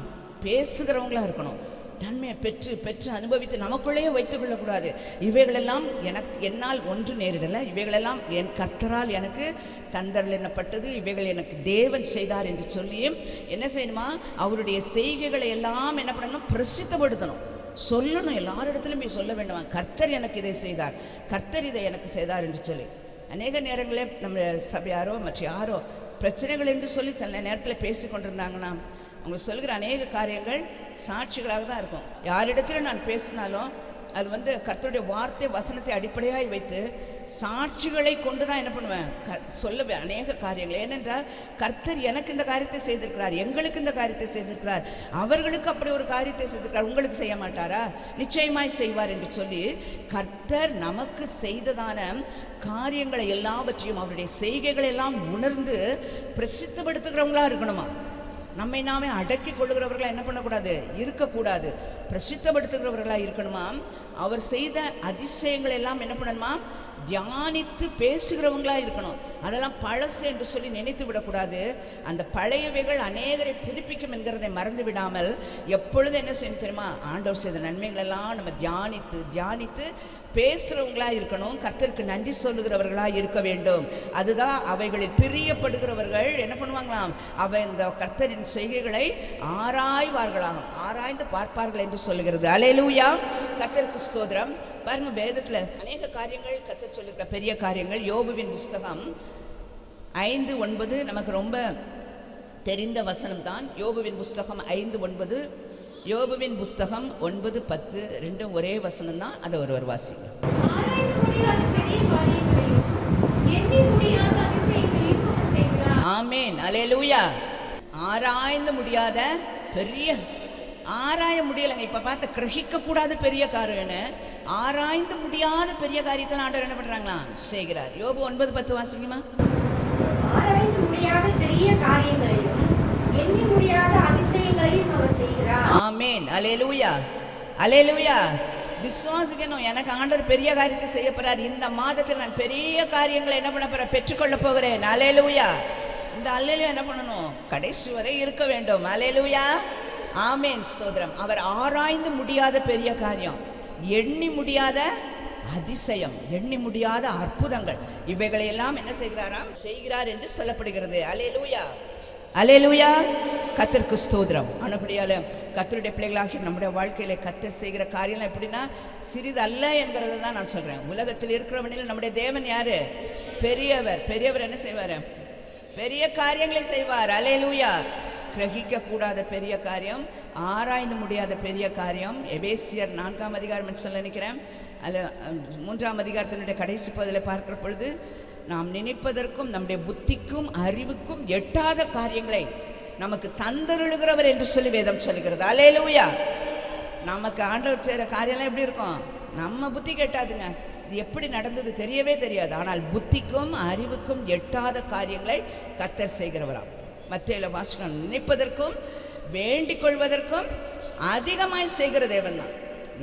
பேசுகிறவங்களா இருக்கணும். நன்மையை பெற்று பெற்று அனுபவித்து நமக்குள்ளேயே வைத்துக் கொள்ளக்கூடாது. இவைகளெல்லாம் என்னால் ஒன்று நேரிடலை, இவைகளெல்லாம் என் கர்த்தரால் எனக்கு தந்தரல் என்னப்பட்டது, இவைகள் எனக்கு தேவன் செய்தார் என்று சொல்லியும் என்ன செய்யணுமா, அவருடைய செய்கைகளை எல்லாம் என்ன பண்ணணும், பிரசித்தப்படுத்தணும், சொல்லணும். எல்லாரிடத்திலும் போய் சொல்ல வேண்டுமா, கர்த்தர் எனக்கு இதை செய்தார், கர்த்தர் இதை எனக்கு செய்தார் என்று சொல்லி. அநேக நேரங்களே நம்ம சபையாரோ மற்ற யாரோ பிரச்சனைகள் என்று சொல்லி சில நேரத்தில் பேசி கொண்டிருந்தாங்கன்னா, அவங்க சொல்கிற அநேக காரியங்கள் சாட்சிகளாக தான் இருக்கும். யாரிடத்தில் நான் பேசினாலும் அது கர்த்தருடைய வார்த்தை வசனத்தை அடிப்படையாக வைத்து சாட்சிகளை கொண்டு தான் என்ன பண்ணுவேன், சொல்ல அநேக காரியங்கள். ஏனென்றால் கர்த்தர் எனக்கு இந்த காரியத்தை செய்திருக்கிறார், எங்களுக்கு இந்த காரியத்தை செய்திருக்கிறார், அவர்களுக்கு அப்படி ஒரு காரியத்தை செய்திருக்கிறார், உங்களுக்கு செய்ய மாட்டாரா, நிச்சயமாய் செய்வார் என்று சொல்லி கர்த்தர் நமக்கு செய்ததான காரியங்களை எல்லாவற்றையும் அவருடைய செய்கைகளை எல்லாம் உணர்ந்து பிரசித்தப்படுத்துகிறவங்களா இருக்கணுமா. நம்மை நாமே அடக்கி கொள்ளுகிறவர்களா என்ன பண்ணக்கூடாது, இருக்கக்கூடாது, பிரசித்தப்படுத்துகிறவர்களா இருக்கணுமா. அவர் செய்த அதிசயங்கள் எல்லாம் என்ன பண்ணணுமா, தியானித்து பேசுகிறவங்களா இருக்கணும். அதெல்லாம் பழசு என்று சொல்லி நினைத்து விடக்கூடாது. அந்த பழையவைகள் அநேகரை புதுப்பிக்கும் என்கிறதை மறந்து விடாமல் எப்பொழுது என்ன செய்யணும் தெரியுமா, ஆண்டவர் செய்த நன்மைகள் எல்லாம் நம்ம தியானித்து தியானித்து பேசுகிறவங்களா இருக்கணும். கர்த்தருக்கு நன்றி சொல்லுகிறவர்களா இருக்க வேண்டும். அதுதான் அவைகளில் பிரியப்படுகிறவர்கள் என்ன பண்ணுவாங்களாம், இந்த கர்த்தரின் செய்கைகளை ஆராய்வார்களாம், ஆராய்ந்து பார்ப்பார்கள் என்று சொல்லுகிறது. அல்லேலூயா. கர்த்தருக்கு ஸ்தோத்திரம். பாருங்க, வேதத்தில் அநேக காரியங்கள் கர்த்தர் சொல்லுகிற பெரிய காரியங்கள். யோபுவின் புஸ்தகம் 5:9 நமக்கு ரொம்ப தெரிந்த வசனம் தான். யோபுவின் புஸ்தகம் 5:9, யோபுவின் புஸ்தகம் 9:10 ரெண்டும் ஒரே வசனம் தான். அதை ஒருவர் வாசிங்க. ஆமேன். அல்லேலூயா. ஆராய்ந்து முடியாத பெரிய, ஆராய முடியலைங்க, இப்போ பார்த்து கிரகிக்க கூடாத பெரிய காரியம்னு ஆராய்ந்து முடியாத பெரிய காரியத்தில் ஆண்டவர் என்ன பண்றாங்களா, செய்கிறார். யோபு 9:10 வாசிக்குமா. ஆராய்ந்து முடியாத பெரிய காரியங்களையும் எண்ணி முடியாத அதிசயங்களையும் அவர் செய்கிறார். ஆமேன். அல்லேலூயா. அல்லேலூயா. விசுவாசிக்கணும், எனக்கு ஆண்டவர் பெரிய காரியத்தை செய்ய போறார், இந்த மாதத்தில் நான் பெரிய காரியங்களை என்ன பண்ண போறேன், பெற்றுக்கொள்ள போகிறேன். அல்லேலூயா. இந்த அல்லேலூயா என்ன பண்ணணும், கடைசி வரை இருக்க வேண்டும். அல்லேலூயா. ஆமேன். ஸ்தோத்திரம். அவர் ஆராய்ந்து முடியாத பெரிய காரியம், எண்ணி முடியாத அதிசயம், எண்ணி முடியாத அற்புதங்கள், இவைகளை எல்லாம் என்ன செய்கிறாராம், செய்கிறார் என்று சொல்லப்படுகிறது. அல்லேலூயா. அல்லேலூயா. கர்த்தருக்கு ஸ்தோத்திரம். ஆனபடியால கர்த்தருடைய பிள்ளைகளாகி நம்முடைய வாழ்க்கையில கர்த்தர் செய்கிற காரியம்லாம் எப்படின்னா சிறிது அல்ல என்கிறத தான் நான் சொல்றேன். உலகத்தில் இருக்கிறவனில் நம்முடைய தேவன் யாரு, பெரியவர். பெரியவர் என்ன செய்வார், பெரிய காரியங்களை செய்வார். அல்லேலூயா. கிரகிக்க கூடாத பெரிய காரியம், ஆராய்ந்து முடியாத பெரிய காரியம். எபேசியர் 4ஆம் அதிகாரம் சொல்ல நினைக்கிறேன், அதில் 3ஆம் அதிகாரத்தினுடைய கடைசி பகுதியில் பார்க்கிற பொழுது, நாம் நினைப்பதற்கும் நம்முடைய புத்திக்கும் அறிவுக்கும் எட்டாத காரியங்களை நமக்கு தந்தருளுகிறவர் என்று சொல்லி வேதம் சொல்லுகிறது. அல்லேலூயா. நமக்கு ஆண்டவர் செய்கிற காரியம்லாம் எப்படி இருக்கும்? நம்ம புத்தி கெட்டாதுங்க. இது எப்படி நடந்தது தெரியவே தெரியாது. ஆனால் புத்திக்கும் அறிவுக்கும் எட்டாத காரியங்களை கர்த்தர் செய்கிறவராம். மத்தேயுல வாசகம், நினைப்பதற்கும் வேண்டிக் கொள்வதற்கும் அதிகமாய் செய்கிற தேவன் தான்.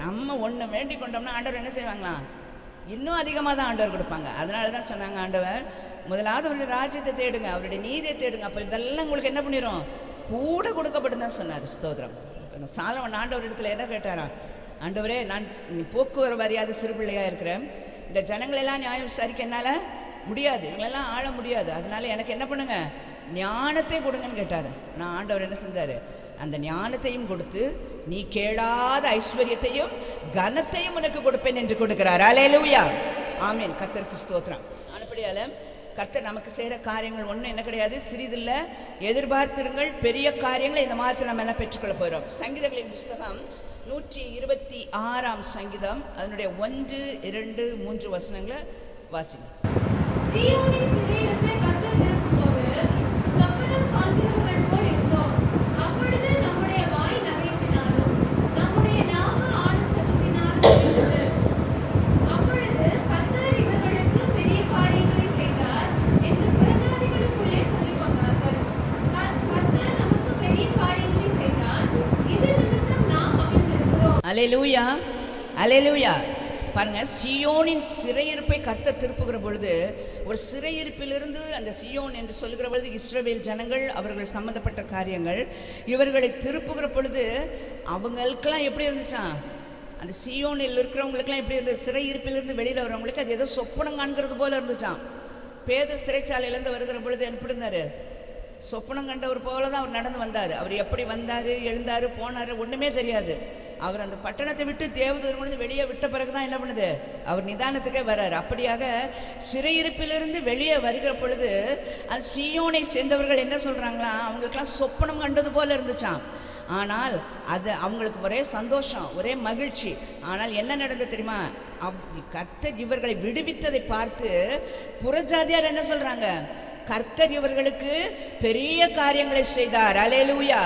நம்ம ஒன்று வேண்டிக் கொண்டோம்னா ஆண்டவர் என்ன செய்வாங்களாம்? இன்னும் அதிகமாக தான் ஆண்டவர் கொடுப்பாங்க. அதனால தான் சொன்னாங்க ஆண்டவர், முதலாவது அவருடைய ராஜ்யத்தை தேடுங்க, அவருடைய நீதியை தேடுங்க, அப்போ இதெல்லாம் உங்களுக்கு என்ன பண்ணிடும்? கூட கொடுக்கப்படும் தான் சொன்னார். ஸ்தோத்திரம். சாலமன் ஆண்டவர் இடத்துல என்ன கேட்டாராம்? ஆண்டவரே, நான் போக்குவரவு அறியாத சிறு பிள்ளையாக இருக்கிறேன், இந்த ஜனங்களெல்லாம் நியாயம் விசாரிக்க என்னால் முடியாது, இவங்களெல்லாம் ஆள முடியாது, அதனால எனக்கு என்ன பண்ணுங்க? ஞானத்தை கொடுங்கன்னு கேட்டார். நான் ஆண்டவர் என்ன செஞ்சார்? அந்த ஞானத்தையும் கொடுத்து, நீ கேளாத ஐஸ்வர்யத்தையும் கனத்தையும் உனக்கு கொடுப்பேன் என்று கொடுக்கிறார். அல்லேலூயா, ஆமீன். கர்த்தருக்கு ஸ்தோத்திரம். அப்படியால கர்த்தர் நமக்கு செய்கிற காரியங்கள் ஒன்றும் என்ன கிடையாது, சிறிதில்லை. எதிர்பார்த்திருங்கள் பெரிய காரியங்களை இந்த மாதத்தில் நம்ம எல்லாம் பெற்றுக்கொள்ள போகிறோம். சங்கீதங்களின் புஸ்தகம் 126ஆம் சங்கீதம், அதனுடைய 1, 2, 3 வசனங்களை வாசிங்க. சீயோனின் சிறையிருப்பை கர்த்தர் நிரப்பும்போது சொப்பனம் காண்கிறவர்கள் போல் இருந்தோம். அப்பொழுது நம்முடைய வாய் நகைப்பினாலும் நம்முடைய நாவு ஆனந்தத்தினாலும் இருந்தது. அப்பொழுது கர்த்தர் இவர்களுக்கு பெரிய காரியங்களை செய்தார் என்று புறஜாதிகளுக்குள்ளே சொல்லிக் கொண்டார்கள். கர்த்தர் நமக்கு பெரிய காரியங்களை செய்தார், இது நிமித்தம் நாம் மகிழ்ந்திருக்கிறோம். அல்லேலூயா, அல்லேலூயா. பாருங்க, சியோனின் சிறையிருப்பை கர்த்தர் திருப்புகிற பொழுது, ஒரு சிறையிருப்பிலிருந்து அந்த சியோன் என்று சொல்லுகிற பொழுது இஸ்ரவேல் ஜனங்கள், அவர்கள் சம்பந்தப்பட்ட காரியங்கள், இவர்களை திருப்புகிற பொழுது அவங்களுக்கெல்லாம் எப்படி இருந்துச்சான்? அந்த சியோனில் இருக்கிறவங்களுக்கெல்லாம் எப்படி இருந்தது? சிறையிருப்பிலிருந்து வெளியில் வரவங்களுக்கு அது ஏதோ சொப்பனம் காண்கிறது போல இருந்துச்சான். பேதர் சிறைச்சாலையிலேருந்து வருகிற பொழுது எப்படி இருந்தார்? சொப்பனம் கண்டவர் போல தான் அவர் நடந்து வந்தார். அவர் எப்படி வந்தார், எழுந்தார், போனார், ஒன்றுமே தெரியாது. அவர் அந்த பட்டணத்தை விட்டு தேவதூதர் முடிஞ்சு வெளியே விட்ட பிறகு தான் என்ன பண்ணுது? அவர் நிதானத்துக்கே வர்றார். அப்படியாக சிறையிருப்பிலிருந்து வெளியே வருகிற பொழுது அந்த சீயோனை சேர்ந்தவர்கள் என்ன சொல்கிறாங்களா? அவங்களுக்கெல்லாம் சொப்பனம் கண்டது போல இருந்துச்சான். ஆனால் அது அவங்களுக்கு ஒரே சந்தோஷம், ஒரே மகிழ்ச்சி. ஆனால் என்ன நடந்தது தெரியுமா? கர்த்தர் இவர்களை விடுவித்ததை பார்த்து புறஜாதியார் என்ன சொல்கிறாங்க? கர்த்தர் இவர்களுக்கு பெரிய காரியங்களை செய்தார். அல்லேலூயா.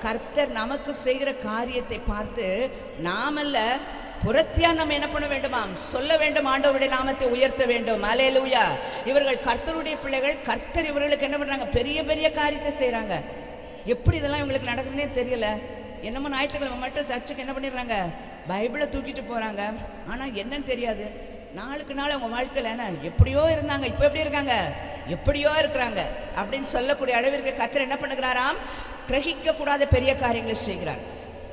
கர்த்தர் நமக்கு செய்கிற காரியத்தை பார்த்து நாமல்ல, புறத்தியா நம்ம என்ன பண்ண வேண்டுமாம்? சொல்ல வேண்டும், ஆண்டவருடைய நாமத்தை உயர்த்த வேண்டும். அல்லேலூயா. இவர்கள் கர்த்தருடைய பிள்ளைகள். கர்த்தர் இவர்களுக்கு என்ன பண்ணுறாங்க? பெரிய பெரிய காரியத்தை செய்கிறாங்க. எப்படி இதெல்லாம் இவங்களுக்கு நடக்குதுன்னே தெரியல. என்னமோ ஞாயிற்றுக்கிழமை மட்டும் சர்ச்சுக்கு என்ன பண்ணிடுறாங்க? பைபிளை தூக்கிட்டு போகிறாங்க. ஆனால் என்னன்னு தெரியாது. நாளுக்கு நாள் அவங்க வாழ்க்கையில் என்ன எப்படியோ இருந்தாங்க, இப்போ எப்படி இருக்காங்க? எப்படியோ இருக்கிறாங்க அப்படின்னு சொல்லக்கூடிய அளவிற்கு கர்த்தர் என்ன பண்ணுகிறாராம்? கிரகிக்கக்கூடாத பெரிய காரியங்களை செய்கிறார்.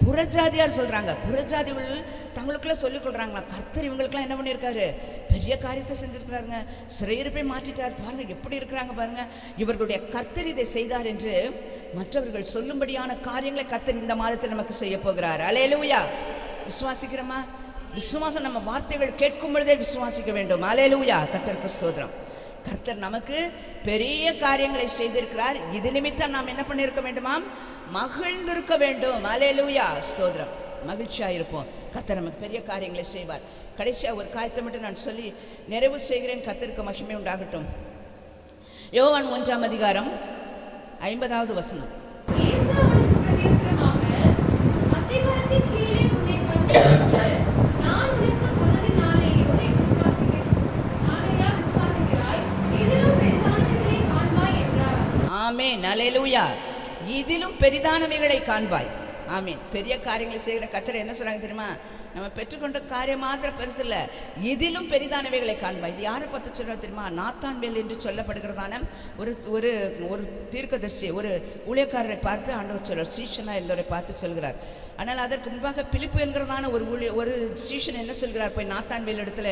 புறஜாதியார் சொல்கிறாங்க, புறஜாதிகள் தங்களுக்குள்ள சொல்லிக் கொள்கிறாங்களா, கர்த்தர் இவங்களுக்குலாம் என்ன பண்ணியிருக்காரு? பெரிய காரியத்தை செஞ்சுருக்கிறாருங்க, சிறையிருப்பை மாற்றிட்டார், பாருங்கள் எப்படி இருக்கிறாங்க பாருங்க, இவர்களுடைய கர்த்தர் இதை செய்தார் என்று மற்றவர்கள் சொல்லும்படியான காரியங்களை கர்த்தர் இந்த மாதத்தில் நமக்கு செய்ய போகிறார். அல்லேலூயா. விசுவாசிக்கிறோமா? விசுவாசம் நம்ம வார்த்தைகள் கேட்கும் பொழுதே விசுவாசிக்க வேண்டும். அல்லேலூயா. கர்த்தருக்கு ஸ்தோத்திரம். கர்த்தர் நமக்கு பெரிய காரியங்களை செய்திருக்கிறார். இது நிமித்தம் நாம் என்ன பண்ணியிருக்க வேண்டுமாம்? மகிழ்ந்திருக்க வேண்டும். அல்லேலூயா. ஸ்தோத்திரம். மகிழ்ச்சியாக இருப்போம். கர்த்தர் நமக்கு பெரிய காரியங்களை செய்வார். கடைசியாக ஒரு காரியத்தை மட்டும் நான் சொல்லி நிறைவு செய்கிறேன். கர்த்தருக்கு மகிமை உண்டாகட்டும். யோவான் 1ஆம் அதிகாரம் 50வது வசனம். ஆமென். அல்லேலூயா. இதிலும் பெரிதானவைகளை காண்பாய். ஆமீன். பெரிய காரியங்களை செய்கிற கர்த்தர் என்ன சொல்கிறாங்க தெரியுமா? நம்ம பெற்றுக்கொண்ட காரியம் மாத்திரம் பெருசு இல்லை, இதிலும் பெரிதானவைகளை காண்பாய். இது யாரை பார்த்து சொல்கிறோம் தெரியுமா? நாத்தான்வேல் என்று சொல்லப்படுகிறதான ஒரு ஒரு ஒரு தீர்க்கதரிசி, ஒரு ஊழியக்காரரை பார்த்து ஆண்டவர் சொல்கிறார், சீஷனா என்பவரை பார்த்து சொல்கிறார். ஆனால் அதற்கு முன்பாக பிலிப்பு என்கிறதான ஒரு சீஷன் என்ன சொல்கிறார்? போய் நாத்தான்வேல் இடத்துல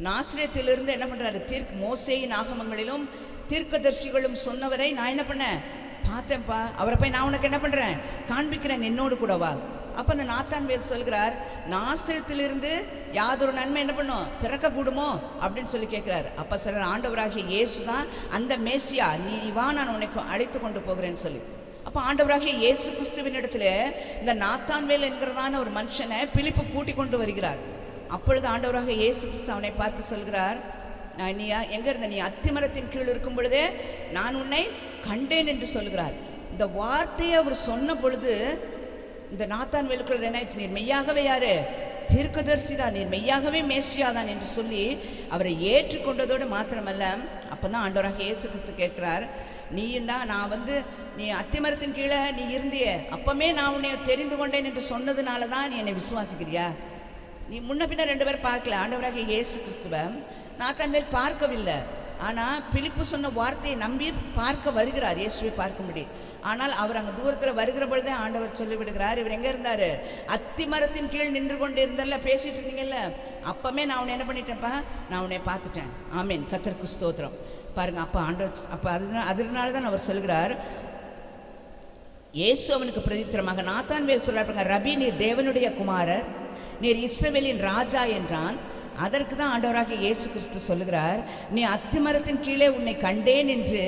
நாசரேத்திலிருந்து என்ன பண்ணுறாரு? மோசேயின் ஆகமங்களிலும் தீர்க்கதரிசிகளும் சொன்னவரை நான் என்ன பண்ணேன்? பார்த்தேன்ப்பா. அவரை போய் நான் உனக்கு என்ன பண்ணுறேன்? காண்பிக்கிறேன், என்னோடு கூட வா. அப்போ அந்த நாத்தான்வேல் சொல்கிறார், நாசரேத்திலிருந்து யாதொரு நன்மை என்ன பண்ணும்? பிறக்கக்கூடுமோ அப்படின்னு சொல்லி கேட்குறார். அப்போ சொல்கிற, ஆண்டவராகிய இயேசு தான் அந்த மேசியா, நீ வா, நான் உனக்கு அழைத்து கொண்டு போகிறேன்னு சொல்லி. அப்போ ஆண்டவராகிய இயேசு கிறிஸ்துவின் இடத்துல இந்த நாத்தான்வேல் என்கிறதான ஒரு மனுஷனை பிலிப்பு கூட்டி கொண்டு வருகிறார். அப்பொழுது ஆண்டவராகிய இயேசு கிறிஸ்து அவனை பார்த்து சொல்கிறார், நீ எங்கே இருந்த? நீ அத்திமரத்தின் கீழ் இருக்கும் பொழுதே நான் உன்னை கண்டேன் என்று சொல்கிறார். இந்த வார்த்தையை அவர் சொன்ன பொழுது இந்த நாத்தான்வேலுக்குள்ள என்ன ஆயிடுச்சு, நீர் மெய்யாகவே யாரு, தீர்க்கதரிசிதான், நீர் மெய்யாகவே மேசியாதான் என்று சொல்லி அவரை ஏற்றுக்கொண்டதோடு மாத்திரமல்ல, அப்பதான் ஆண்டவராக இயேசு கிறிஸ்து கேட்கிறார், நீயும் தான் நான் நீ அத்திமரத்தின் கீழே நீ இருந்தியே, அப்பமே நான் உன்னை தெரிந்து கொண்டேன் என்று சொன்னதுனால தான் நீ என்னை விசுவாசிக்கிறியா? நீ முன்ன பின்ன 2 பேர் பார்க்கல. ஆண்டவராக இயேசு கிறிஸ்துவ நாத்தான்வேல் பார்க்கவில்லை. ஆனால் பிலிப்பு சொன்ன வார்த்தையை நம்பி பார்க்க வருகிறார், இயேசுவை பார்க்கும்படி. ஆனால் அவர் அங்கே தூரத்தில் வருகிற பொழுதே ஆண்டவர் சொல்லிவிடுகிறார், இவர் எங்கே இருந்தார், அத்தி மரத்தின் கீழ் நின்று கொண்டு இருந்தல்ல, பேசிட்டு இருந்தீங்கல்ல, அப்பமே நான் உன்னை என்ன பண்ணிட்டேன்ப்பா, நான் உன்னை பார்த்துட்டேன். ஆமீன், கர்த்தருக்கு ஸ்தோத்திரம். பாருங்க, அப்போ ஆண்டவர் அதனால தான் அவர் சொல்கிறார், இயேசு அவனுக்கு பிரதித்திரமாக நாத்தான்வேல் சொல்றாருங்க, ரபி நீர் தேவனுடைய குமாரர், நீர் இஸ்ரவேலின் ராஜா என்றான். அதற்கு தான் ஆண்டவராக இயேசு கிறிஸ்து சொல்லுகிறார், நீ அத்திமரத்தின் கீழே உன்னை கண்டேன் என்று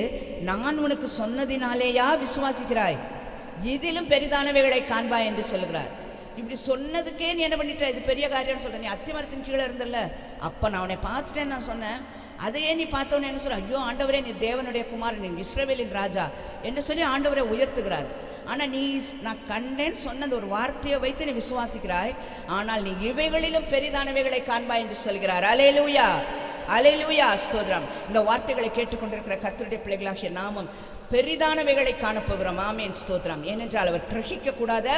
நான் உனக்கு சொன்னதினாலேயா விசுவாசிக்கிறாய், இதிலும் பெரிதானவைகளை காண்பாய் என்று சொல்லுகிறார். இப்படி சொன்னதுக்கே நீ என்ன பண்ணிட்ட, இது பெரிய காரியம்னு சொல்ற, நீ அத்திமரத்தின் கீழே இருந்தல்ல, அப்போ நான் உன்னை பார்த்துட்டேன்னு நான் சொன்னேன், அதையே நீ பார்த்தோன்னு என்ன சொல்ற, ஐயோ ஆண்டவரே நீ தேவனுடைய குமாரன், நீ இஸ்ரவேலின் ராஜா என்று சொல்லி ஆண்டவரை உயர்த்துகிறார். ஆனால் நீ நான் கண்டேன்னு சொன்ன ஒரு வார்த்தையை வைத்து நீ விசுவாசிக்கிறாய், ஆனால் நீ இவைகளிலும் பெரிதானவைகளை காண்பாய் என்று சொல்கிறார். அல்லேலூயா, அல்லேலூயா, ஸ்தோத்திரம். இந்த வார்த்தைகளை கேட்டுக்கொண்டிருக்கிற கர்த்தருடைய பிள்ளைகளாகிய நாமும் பெரிதானவைகளை காணப்போகிறோம். ஆமேன், ஸ்தோத்திரம். ஏனென்றால் அவர் கிரகிக்கக்கூடாத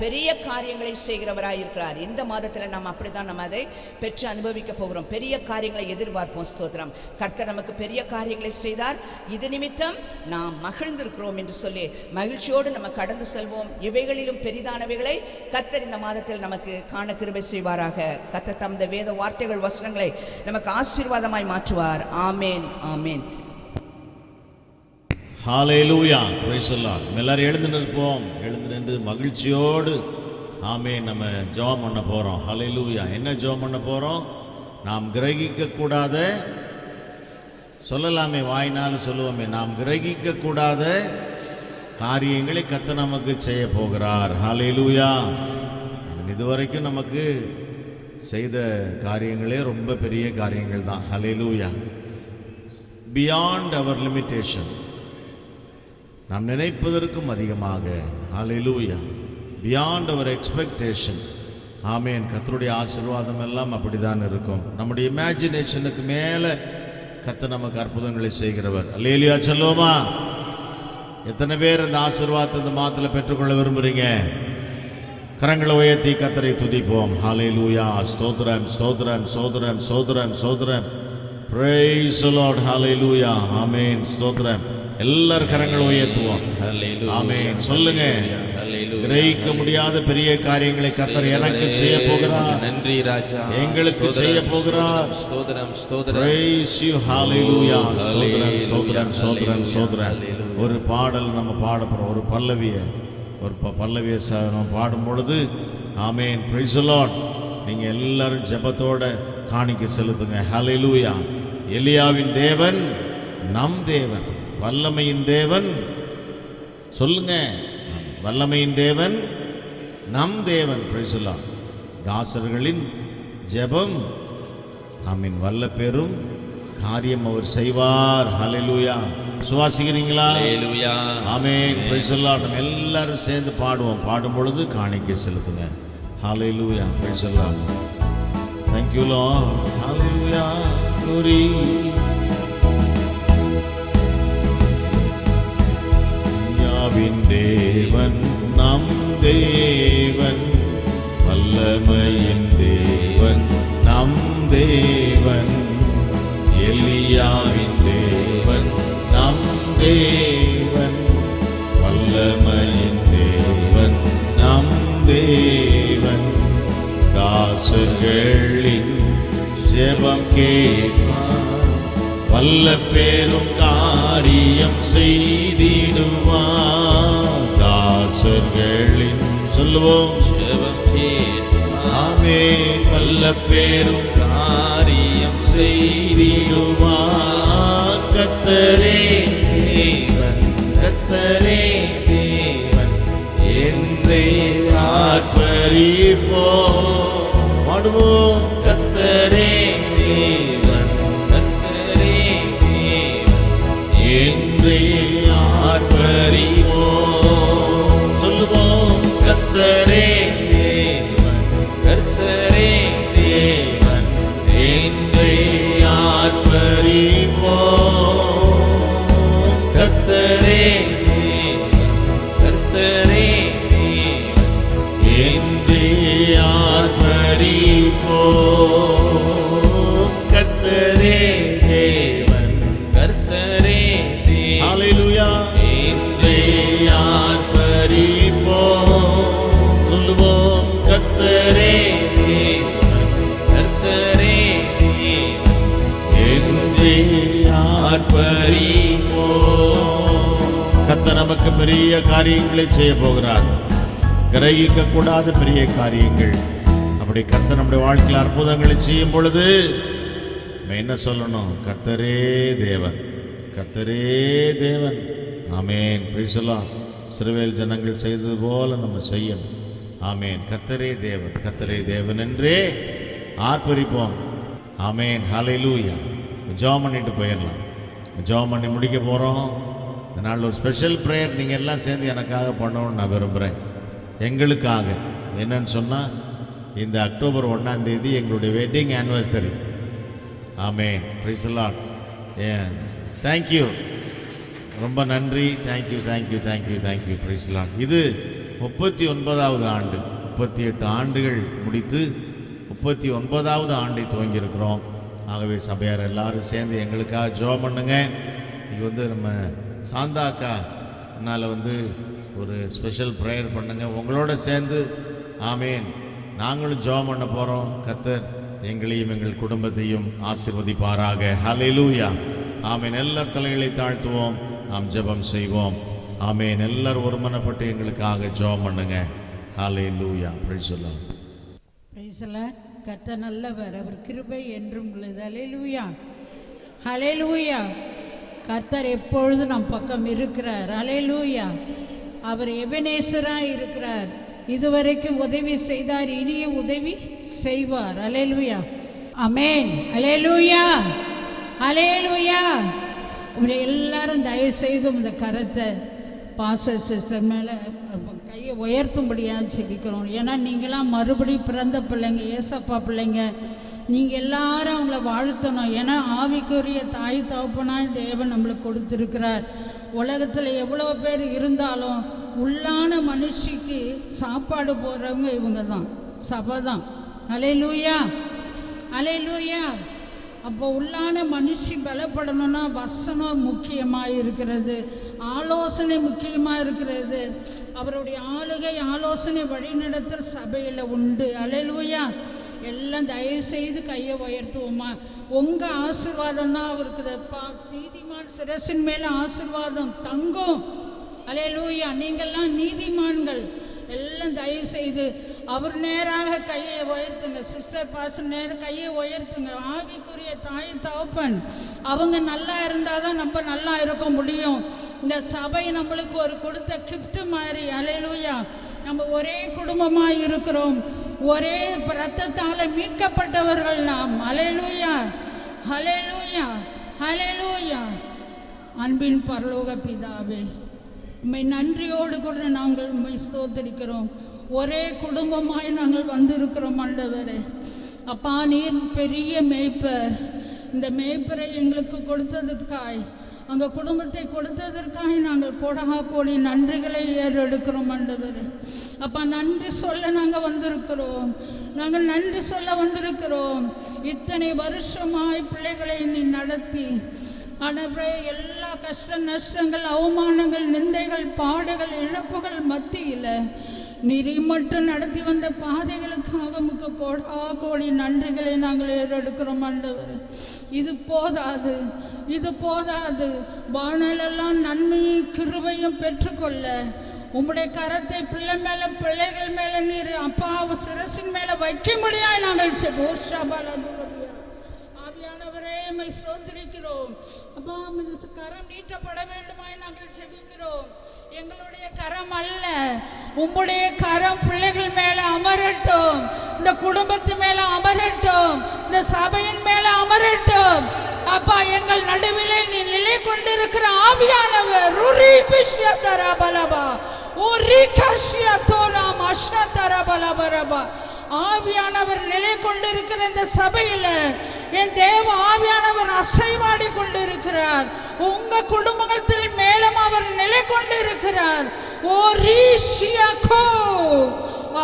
பெரிய காரியங்களை செய்கிறவராக இருக்கிறார். இந்த மாதத்தில் நாம் அப்படித்தான் நம்ம அதை பெற்று அனுபவிக்க போகிறோம். பெரிய காரியங்களை எதிர்பார்ப்போம். ஸ்தோத்திரம். கர்த்தர் நமக்கு பெரிய காரியங்களை செய்தார், இது நிமித்தம் நாம் மகிழ்ந்திருக்கிறோம் என்று சொல்லி மகிழ்ச்சியோடு நம்ம கடந்து செல்வோம். இவைகளிலும் பெரிதானவைகளை கர்த்தர் இந்த மாதத்தில் நமக்கு காண கிருபை செய்வாராக. கர்த்தர் தமது வேத வார்த்தைகள் வசனங்களை நமக்கு ஆசீர்வாதமாய் மாற்றுவார். ஆமேன், ஆமேன். ஹalleluya, praise the Lord. எல்லாரும் எழுந்து நிற்போம். எழுந்து நின்று மகிழ்ச்சியோடு ஆமென் நம்ம ஜெபம் பண்ண போகிறோம். ஹalleluya. என்ன ஜெபம் பண்ண போகிறோம்? நாம் கிரகிக்கக்கூடாத, சொல்லலாமே வாயினால் சொல்லுவோமே, நாம் கிரகிக்கக்கூடாத காரியங்களை கர்த்தர் நமக்கு செய்ய போகிறார். ஹalleluya. இதுவரைக்கும் நமக்கு செய்த காரியங்களே ரொம்ப பெரிய காரியங்கள் தான். ஹalleluya. பியாண்ட் அவர் லிமிட்டேஷன், நாம் நினைப்பதற்கும் அதிகமாக. ஹalleluya. பியாண்ட் அவர் எக்ஸ்பெக்டேஷன். ஆமேன். கர்த்தருடைய ஆசீர்வாதம் எல்லாம் அப்படிதான் இருக்கும். நம்முடைய இமேஜினேஷனுக்கு மேலே கர்த்தர் நமக்கு அற்புதங்களை செய்கிறவர். அல்லேலூயா சொல்லுவோமா? எத்தனை பேர் இந்த ஆசீர்வாதத்தை இந்த மாதத்தில் பெற்றுக்கொள்ள விரும்புகிறீங்க? கரங்களை உயர்த்தி கர்த்தரை துதிப்போம். ஹalleluya. ஸ்தோத்திரம், ஸ்தோத்திரம், ஸ்தோத்திரம், ஸ்தோத்திரம், ஸ்தோத்திரம். praise the Lord. hallelujah. ஆமென். ஸ்தோத்திரம். எல்லாரும் கரங்களை உயர்த்துவோம். ஆமென். சொல்லுங்க, கிரகிக்க முடியாத பெரிய காரியங்களை கர்த்தர் எனக்கு செய்ய போகிறார். நன்றி ராஜா, எங்களுக்கு செய்ய போகிறார். ஸ்தோத்திரம், ஸ்தோத்திரம். praise you. hallelujah. ஸ்தோத்திரம், ஸ்தோத்திரம், ஸ்தோத்திரம், ஸ்தோத்திரம். ஒரு பாடல் நம்ம பாட போறோம். ஒரு பல்லவியை நம்ம பாடும் பொழுது ஆமென், praise the Lord. நீங்க எல்லாரும் ஜெபத்தோட காணிக்கை செலுத்துங்க. ஹalleluya. எலியாவின் தேவன் நம் தேவன், வல்லமையின் தேவன். சொல்லுங்க, வல்லமையின் தேவன் நம் தேவன். praise the Lord. தாசர்களின் ஜெபம் ஆமென், வல்ல பெரும் காரியம் அவர் செய்வார். ஹalleluya. சுவாசிக்கிறீங்களா? ஹalleluya. ஆமென். praise the Lord. நம்ம எல்லாரும் சேர்ந்து பாடுவோம். பாடும் பொழுது காணிக்கை செலுத்துங்க. ஹalleluya. praise the Lord. thank you Lord. hallelujah. glory. யாவின் தேவன் நம் தேவன், வல்லமையின் தேவன் நம் தேவன், எலியாவின் தேவன் நம் தேவன், வல்லமையின் தேவன் நம் தேவன். தாசர்களின் ஜெபம் கேட்பார், வல்ல பெரும் காரியம் செய்திடுவார். தாசர்களின் சொல்லுவோம் ஜெபம் கேட்பார், ஆமென், வல்ல பெரும் காரியம் செய்திடுவார். கர்த்தரே தேவன், கர்த்தரே தேவன் என்றே ஆர்ப்பரிப்போம். பாடுவோம். கர்த்தரே தேவன், கர்த்தரே தேவன் என்றே ஆர்ப்பரிப்போம். சொல்லுவோம். கர்த்தரே பெரிய காரியங்களை செய்ய போகிறார். கிரகிக்க கூடாத பெரிய காரியங்கள். அப்படி கர்த்தர் நம்முடைய வாழ்க்கையில் அற்புதங்களை செய்யும் பொழுது நம்ம என்ன சொல்லணும்? கர்த்தரே தேவன், கர்த்தரே தேவன். ஆமேன். Price the Lord. இஸ்ரவேல் ஜனங்கள் செய்தது போல நம்ம செய்யணும். ஆமேன். கர்த்தரே தேவன், கர்த்தரே தேவன் என்றே ஆர்ப்பரிப்போம். ஆமேன். ஹல்லேலூயா. ஜெபம் பண்ணிட்டு போயிடலாம். ஜெபம் பண்ணி முடிக்க போகிறோம். இதனால் ஒரு ஸ்பெஷல் ப்ரேயர் நீங்கள் எல்லாம் சேர்ந்து எனக்காக பண்ணணும்னு நான் விரும்புகிறேன். எங்களுக்காக என்னன்னு சொன்னால், இந்த அக்டோபர் 1ஆம் தேதி எங்களுடைய wedding anniversary. Amen. Price the Lord. Thank you, ரொம்ப நன்றி. Thank you thank you thank you thank you. Price the Lord. இது 39வது ஆண்டு. 38 ஆண்டுகள் முடித்து 39வது ஆண்டை துவங்கியிருக்கிறோம். ஆகவே சபையார் எல்லாரும் சேர்ந்து எங்களுக்காக ஜெபம் பண்ணுங்க. இது நம்ம சாந்தாக்கானால் ஒரு ஸ்பெஷல் ப்ரேயர் பண்ணுங்க உங்களோட சேர்ந்து. ஆமேன். நாங்களும் ஜெபம் பண்ண போகிறோம். கர்த்தர் எங்களையும் எங்கள் குடும்பத்தையும் ஆசீர்வதிப்பாராக. ஹல்லேலூயா. ஆமேன். எல்லார் தலைகளை தாழ்த்துவோம், நாம் ஜெபம் செய்வோம். ஆமேன். எல்லாரும் ஒருமனப்பட்டு எங்களுக்காக ஜெபம் பண்ணுங்க. ஹல்லேலூயா. Praise the lord. Praise the lord. கர்த்தர் நல்லவர், அவர் கிருபை என்றும் உள்ளது. ஹல்லேலூயா, ஹல்லேலூயா. கர்த்தர் எப்பொழுதும் நம் பக்கம் இருக்கிறார். ஹல்லேலூயா. அவர் எபனேசராக இருக்கிறார். இதுவரைக்கும் உதவி செய்தார், இனியும் உதவி செய்வார். ஹல்லேலூயா. ஆமென். ஹல்லேலூயா, ஹல்லேலூயா. உங்களை எல்லாரும் தயவு செய்து இந்த கரத்தை பாஸ்டர் சிஸ்டர் மேலே கையை உயர்த்தும்படியாக ஜெபிக்கிறோம். ஏன்னா நீங்களாம் மறுபடி பிறந்த பிள்ளைங்க, ஏசப்பா பிள்ளைங்க. நீங்கள் எல்லாரும் அவங்கள வாழ்த்தணும். ஏன்னா ஆவிக்குரிய தாய் தகப்பனாய் தேவன் நம்மளுக்கு கொடுத்துருக்கிறார். உலகத்தில் எவ்வளோ பேர் இருந்தாலும் உள்ளான மனுஷிக்கு சாப்பாடு போடுறவங்க இவங்க தான், சபை தான். ஹல்லேலூயா, ஹல்லேலூயா. அப்போ உள்ளான மனுஷி பலப்படணும்னா வசனம் முக்கியமாக இருக்கிறது, ஆலோசனை முக்கியமாக இருக்கிறது. அவருடைய ஆளுகை, ஆலோசனை, வழிநடத்தல் சபையில் உண்டு. ஹல்லேலூயா. எல்லாம் தயவு செய்து கையை உயர்த்துவோமா? உங்கள் ஆசீர்வாதம் தான் அவருக்கு. நீதிமான் சிரசின் மேலே ஆசீர்வாதம் தங்கும். ஹல்லேலூயா. நீங்கள்லாம் நீதிமான்கள். எல்லாம் தயவு செய்து அவர் நேராக கையை உயர்த்துங்க. சிஸ்டர் பாஸ்டர் நேரம் கையை உயர்த்துங்க. ஆவிக்குரிய தாய் தகப்பன் அவங்க நல்லா இருந்தால் தான் நம்ம நல்லா இருக்க முடியும். இந்த சபை நம்மளுக்கு ஒரு கொடுத்த கிஃப்ட் மாதிரி. ஹல்லேலூயா. நம்ம ஒரே குடும்பமாக இருக்கிறோம், ஒரே இரத்தத்தால் மீட்கப்பட்டவர்கள் நாம். ஹல்லேலூயா, ஹல்லேலூயா, ஹல்லேலூயா. அன்பின் பரலோக பிதாவே, உம்மை நன்றியோடு கூட நாங்கள் உம்மை ஸ்தோத்திரிக்கிறோம். ஒரே குடும்பமாய் நாங்கள் வந்திருக்கிறோம் ஆண்டவரே. அப்பா, நீர் பெரிய மேய்ப்பர். இந்த மேய்ப்பரை எங்களுக்கு கொடுத்ததற்காய், அங்கே குடும்பத்தை கொடுத்ததற்காய் நாங்கள் கோடா கோடி நன்றிகளை ஏறெடுக்கிறோம் ஆண்டவரே. அப்பா, நன்றி சொல்ல நாங்கள் வந்திருக்கிறோம், நாங்கள் நன்றி சொல்ல வந்திருக்கிறோம். இத்தனை வருஷமாய் பிள்ளைகளை நீ நடத்தி ஆண்டவரே, எல்லா கஷ்ட நஷ்டங்கள், அவமானங்கள், நிந்தைகள், பாடுகள், இழப்புகள் மத்தியில் நீர் மட்டும் நடத்தி வந்த பாதைகளுக்காக உமக்கு கோடா கோடி நன்றிகளை நாங்கள் ஏறெடுக்கிறோம் ஆண்டவரே. இது போதாது, இது போதாது. வாழ்நாளெல்லாம் நன்மையும் கிருபையும் பெற்றுக்கொள்ள உம்முடைய கரத்தை பிள்ளை மேலே, பிள்ளைகள் மேலே நீர் அப்பா சிரசின் மேலே வைக்கும்படியாய் நாங்கள் ஆவியானவரே மை சோதரிக்கிறோம். அப்பா, கரம் நீட்டப்பட வேண்டுமாய் நாங்கள் ஜெபிக்கிறோம். எங்களுடைய கரம் அல்ல, உம்முடைய கரம் பிள்ளைகள் மேல அமரட்டும், இந்த குடும்பத்து மேல அமரட்டும், இந்த சபையின் மேல அமரட்டும். அப்பா, எங்கள் நடுவிலே நீ நிலை கொண்டிருக்கிற ஆவியானவர் ருரி பிஷ்யதர பலபா உரி கஷ்ய தோனா மஷ்யதர பலபரபா. ஆவியானவர் நிலை கொண்டிருக்கிற இந்த சபையில் என் தேவ ஆவியானவர் அசைவாடி கொண்டிருக்கிறார். உங்க குடும்பத்தில் மேலும் அவர் நிலை கொண்டிருக்கிறார். ஓ ரீஷியாக்கோ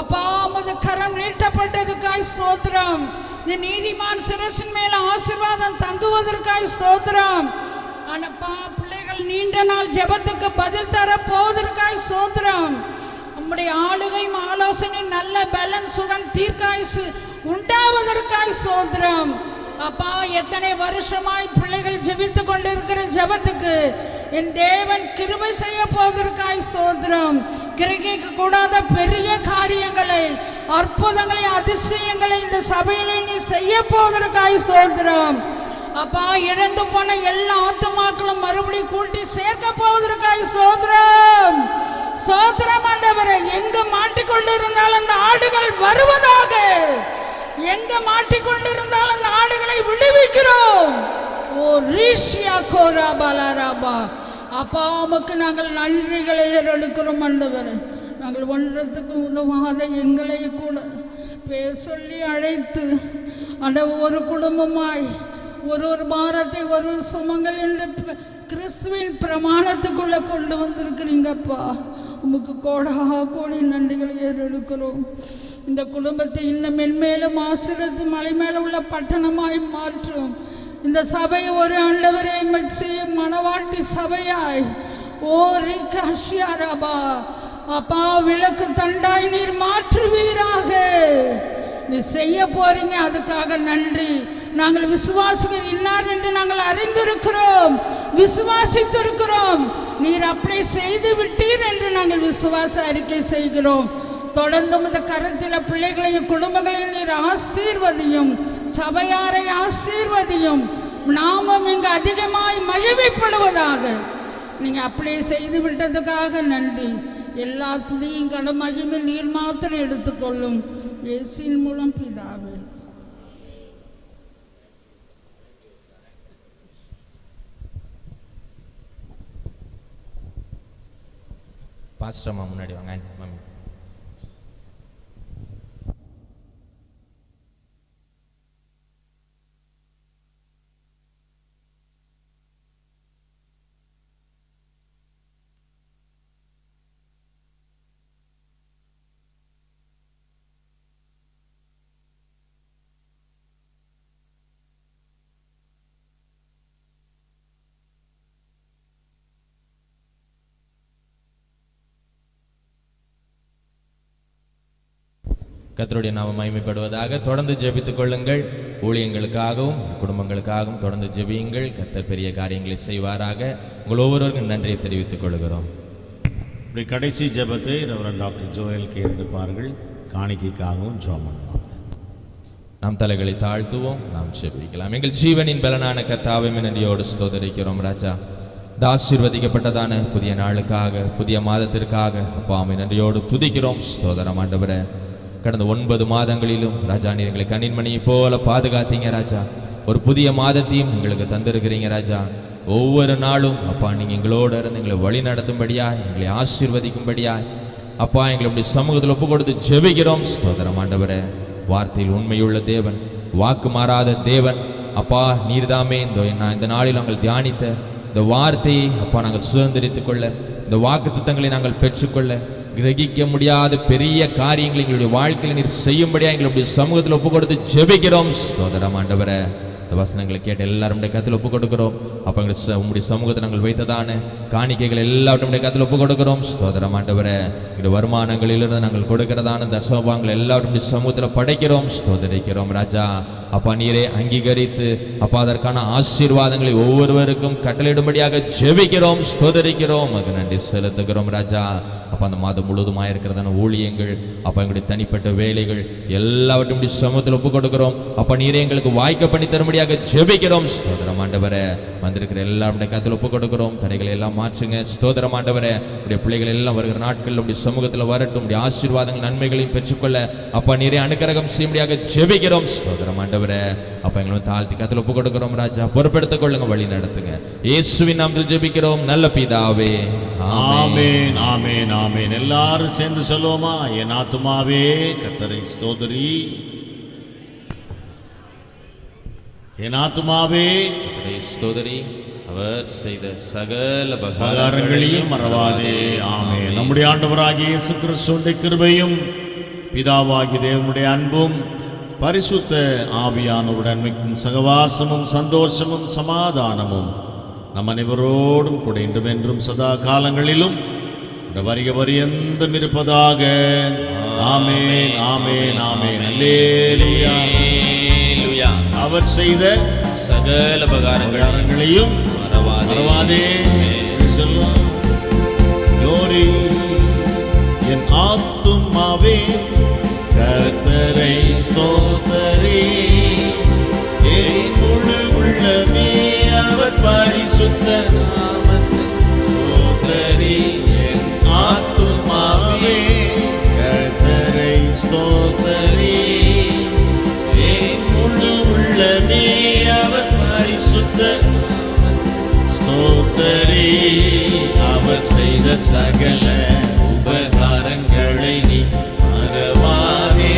அப்பா, உமது கரம் நீட்டப்பட்டதுக்காய் ஸ்தோத்திரம். இந்த நீதிமான் சிரசின் மேல ஆசீர்வாதம் தங்குவதற்காய் ஸ்தோத்திரம். ஆனப்பா, பிள்ளைகள் நீண்ட நாள் ஜெபத்துக்கு பதில் தர போவதற்காய் ஸ்தோத்திரம். நம்முடைய ஆளுகையும் ஆலோசனை நல்ல பலன் சுகம் தீர்க்காயுசு உண்டாவதற்காய் ஸ்தோத்திரம். அப்பா, எத்தனை வருஷமாய் பிள்ளைகள் ஜெபித்து கொண்டிருக்கிற ஜெபத்துக்கு என் தேவன் கிருபை செய்ய போவதற்காய் ஸ்தோத்திரம். கிரகிக்க கூடாத பெரிய காரியங்களை, அற்புதங்களை, அதிசயங்களை இந்த சபையிலே நீ செய்ய போவதற்காய் ஸ்தோத்திரம். அப்பா, இழந்து போன எல்லா ஆத்துமாக்களும் மறுபடியும் கூட்டி சேர்க்க போவதற்காய் ஸ்தோத்திரம். ஸ்தோத்திரம் ஆண்டவரே. எங்க மாட்டிக்கொண்டிருந்தால் அந்த ஆடுகள் வருவதாக, எங்க மாட்டிக்கொண்டிருந்தால் அந்த ஆடுகளை விடுவிக்கிறோம். ஓ ரீஷியா கோரா பலராபா. அப்பா, உமக்கு நாங்கள் நன்றிகளை ஏறெடுக்கிறோம் ஆண்டவரே. நாங்கள் ஒன்றத்துக்கு உதவாத எங்களை கூட பேர் சொல்லி அழைத்து ஒரு குடும்பமாய் ஒரு பாரத்தை ஒரு சுமங்கள் என்று கிறிஸ்துவின் பிரமாணத்துக்குள்ளே கொண்டு வந்திருக்கிறீங்கப்பா. உமக்கு கோடி நன்றிகளை ஏறெடுக்கிறோம். இந்த குடும்பத்தை இன்னும் மென்மேலும் ஆசீர்வதித்து மலை மேலே உள்ள பட்டணமாய் மாற்றும். இந்த சபை ஒரு ஆண்டவரை மணவாட்டி சபையாய் ஓ ரிகாஷியாரபா. அப்பா, விளக்கு தண்டாய் நீர் மாற்றுவீராக. நீ செய்ய போறீங்க, அதுக்காக நன்றி. நாங்கள் விசுவாசிகள் இன்னார் என்று நாங்கள் அறிந்திருக்கிறோம், விசுவாசித்திருக்கிறோம். நீர் அப்படி செய்து விட்டீர் என்று நாங்கள் விசுவாச அறிக்கை செய்கிறோம். தொடர்ந்து இந்த கருத்தில் பிள்ளைகளையும் குடும்பங்களையும் நீர் ஆசீர்வதியும், சபையாரை ஆசீர்வதியும். நாமும் இங்கு அதிகமாய் மகிமைப்படுவதாக. நீங்கள் அப்படியே செய்து விட்டதுக்காக நன்றி. எல்லா துதியும் கடமையுமே நீர் மாத்திரம் எடுத்துக்கொள்ளும். இயேசுவின் மூலம் பிதாவே. பாஸ்டர் அம்மா முன்னாடி வாங்க. மம்மி கர்த்தருடைய நாமம் மகிமைப்படுவதாக. தொடர்ந்து ஜெபித்துக் கொள்ளுங்கள். ஊழியங்களுக்காகவும் குடும்பங்களுக்காகவும் தொடர்ந்து ஜெபியுங்கள். கர்த்தர் பெரிய காரியங்களை செய்வாராக. உங்கள் ஒவ்வொருவருக்கும் நன்றியை தெரிவித்துக் கொள்கிறோம். இப்படி கடைசி ஜெபத்தை ரெவரண்ட் டாக்டர் ஜோயல் கேர் எடுப்பார்கள். காணிக்கைக்காகவும் ஜெபம் பண்ணுவாங்க. நாம் தலைகளை தாழ்த்துவோம், நாம் ஜெபிக்கலாம். எங்கள் ஜீவனின் பலனான கர்த்தாவே நன்றியோடு ஸ்தோத்திரிக்கிறோம் ராஜா. ஆசீர்வதிக்கப்பட்டதான புதிய நாளுக்காக, புதிய மாதத்திற்காக அப்பாவை நன்றியோடு துதிக்கிறோம். ஸ்தோத்திரம் ஆண்டவரே. கடந்த 9 மாதங்களிலும் ராஜா நீர் எங்களை கண்ணின்மணியை போல பாதுகாத்தீங்க ராஜா. ஒரு புதிய மாதத்தையும் எங்களுக்கு தந்திருக்கிறீங்க ராஜா. ஒவ்வொரு நாளும் அப்பா நீங்கள் எங்களோடு இருந்து எங்களை வழி நடத்தும்படியாய், எங்களை ஆசீர்வதிக்கும்படியாய் அப்பா எங்களுடைய சமூகத்தில் ஒப்பு கொடுத்து ஜெபிக்கிறோம். ஸ்தோத்திரம் ஆண்டவரே. வார்த்தையில் உண்மையுள்ள தேவன், வாக்கு மாறாத தேவன் அப்பா நீர்தாமே. இந்த நாளில் நாங்கள் தியானித்த இந்த வார்த்தையை அப்பா நாங்கள் சுதந்திரித்துக் கொள்ள, இந்த வாக்கு திட்டங்களை நாங்கள் பெற்றுக்கொள்ள, கிரகிக்க முடியாத பெரிய காரியங்களை எங்களுடைய வாழ்க்கையில் நீர் செய்யும்படியா எங்களுடைய சமூகத்தில் ஒப்பு கொடுத்து ஜெபிக்கிறோம். ஸ்தோத்திரம் ஆண்டவரே. இந்த வசனங்களை கேட்ட எல்லாருடைய கத்தில் ஒப்பு கொடுக்கிறோம். அப்போ உங்களுடைய சமூகத்தை நாங்கள் வைத்ததான காணிக்கைகள் எல்லாருடைய கத்தில் ஒப்பு கொடுக்கிறோம். ஸ்தோத்திரம் ஆண்டவரே. எங்களுடைய வருமானங்களிலிருந்து நாங்கள் கொடுக்கிறதான தசமபாகங்கள் எல்லாருடைய சமூகத்தில் படைக்கிறோம். ஸ்தோத்திரிக்கிறோம் ராஜா. அப்பா நீரே அங்கீகரித்து அப்பா அதற்கான ஆசீர்வாதங்களை ஒவ்வொருவருக்கும் கட்டளையிடும்படியாக ஜெபிக்கிறோம். ஸ்தோத்திரிக்கிறோம். அது நன்றி செலுத்துகிறோம் ராஜா. அப்போ அந்த மாதம் முழுவதுமாக இருக்கிறதான ஊழியங்கள் அப்போ எங்களுடைய தனிப்பட்ட வேலைகள் எல்லாவற்றையும் சமூகத்தில் ஒப்பு கொடுக்கிறோம். அப்போ நீரே எங்களுக்கு வாய்க்க பண்ணி தரும்படியாக ஜெபிக்கிறோம். ஸ்தோத்திரம் ஆண்டவரே. வந்திருக்கிற எல்லாருடைய கருத்தில் ஒப்பு கொடுக்கிறோம். தடைகளை எல்லாம் மாற்றுங்க. ஸ்தோத்திரம் ஆண்டவரே. உடைய பிள்ளைகள் எல்லாம் வருகிற நாட்களில் உடைய சமூகத்தில் வரட்டும். உடைய ஆசீர்வாதங்கள் நன்மைகளையும் பெற்றுக்கொள்ள அப்பா நீரே அனுக்கிரகம் செய்யும்படியாக ஜெபிக்கிறோம். ஸ்தோத்திரம் ஆண்டவரே. அப்ப எங்களும் தாழ்த்தி கருத்தில் ஒப்பு கொடுக்கிறோம் ராஜா. பொறுப்பெடுத்துக் கொள்ளுங்க, வழி நடத்துங்க. இயேசுவின் நாமத்தில் ஜெபிக்கிறோம் நல்ல பிதாவே. ஆமென், ஆமென், ஆமென். எல்லாரும் சேர்ந்து சொல்லுவோமா? என் ஆத்துமாவே கர்த்தரை ஸ்தோத்திரி, என் ஆத்துமாவே ஸ்தோத்திரி, அவர் செய்த சகல உபகாரங்களையும் மறவாதே. ஆமென். நம்முடைய ஆண்டவராகிய இயேசு கிறிஸ்துவின் கிருபையும் பிதாவாகிய தேவனுடைய அன்பும் பரிசுத்த ஆவியானவருடன் மிக்கும் சகவாசமும் சந்தோஷமும் சமாதானமும் நம் அனைவரோடும் கூட இன்றும் என்றும் சதா காலங்களிலும் வருக பரியந்தம் இருப்பதாக. ஆமென், ஆமென், ஆமென். அல்லேலூயா. அவர் அவர் செய்த சகல உபகாரங்களையும் மறவாதே. சொல்லலாம். Glory. என் ஆத்துமாவே கர்த்தரை ஸ்தோத்தரி, என் முழு உள்ளமே அவர் பரிசுத்த நாமத்தை ஸ்தோத்தரி. என் ஆத்துமாவே கர்த்தரை ஸ்தோத்தரி, என் முழு உள்ளமே அவர் பரிசுத்த ஸ்தோத்தரி. அவர் செய்த சகல உபகாரங்களை நீ மறவாதே.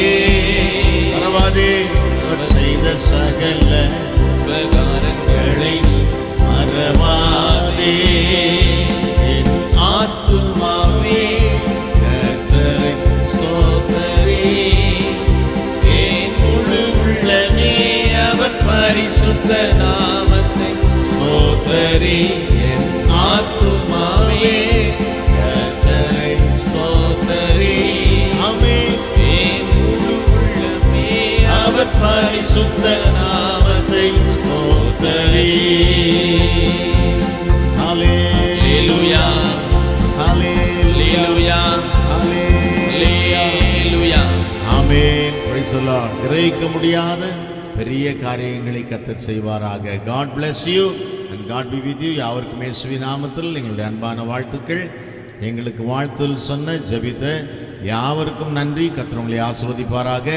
அவர் செய்த சகல உபகாரங்களை நீ மறவாதே. என் ஆத்துமாவே கர்த்தரை ஸ்தோத்தரி, என் முழு உள்ளமே அவர் பரிசுத்த நாமத்தை ஸ்தோத்தரி. என் ஆத்துமாவே கர்த்தரை ஸ்தோத்தரி, ஆமென். என் முழு உள்ளமே அவர் பரிசுத்த நாமத்தை ஸ்தோத்தரி. ஹல்லேலூயா, ஹல்லேலூயா, ஹல்லேலூயா, ஆமென். Praise the Lord. கிரகிக்க முடியாத பெரிய காரியங்களை கர்த்தர் செய்வாராக. God bless you and God be with you. யாவருக்கும் இயேசுவின் நாமத்தில் எங்களுடைய அன்பான வாழ்த்துக்கள். எங்களுக்கு வாழ்த்துல் சொன்ன ஜெபித்த யாவருக்கும் நன்றி. கர்த்தர் உங்களை ஆசீர்வதிப்பாராக.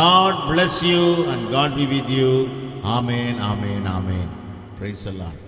God bless you and God be with you. Amen, amen, amen. Praise the Lord.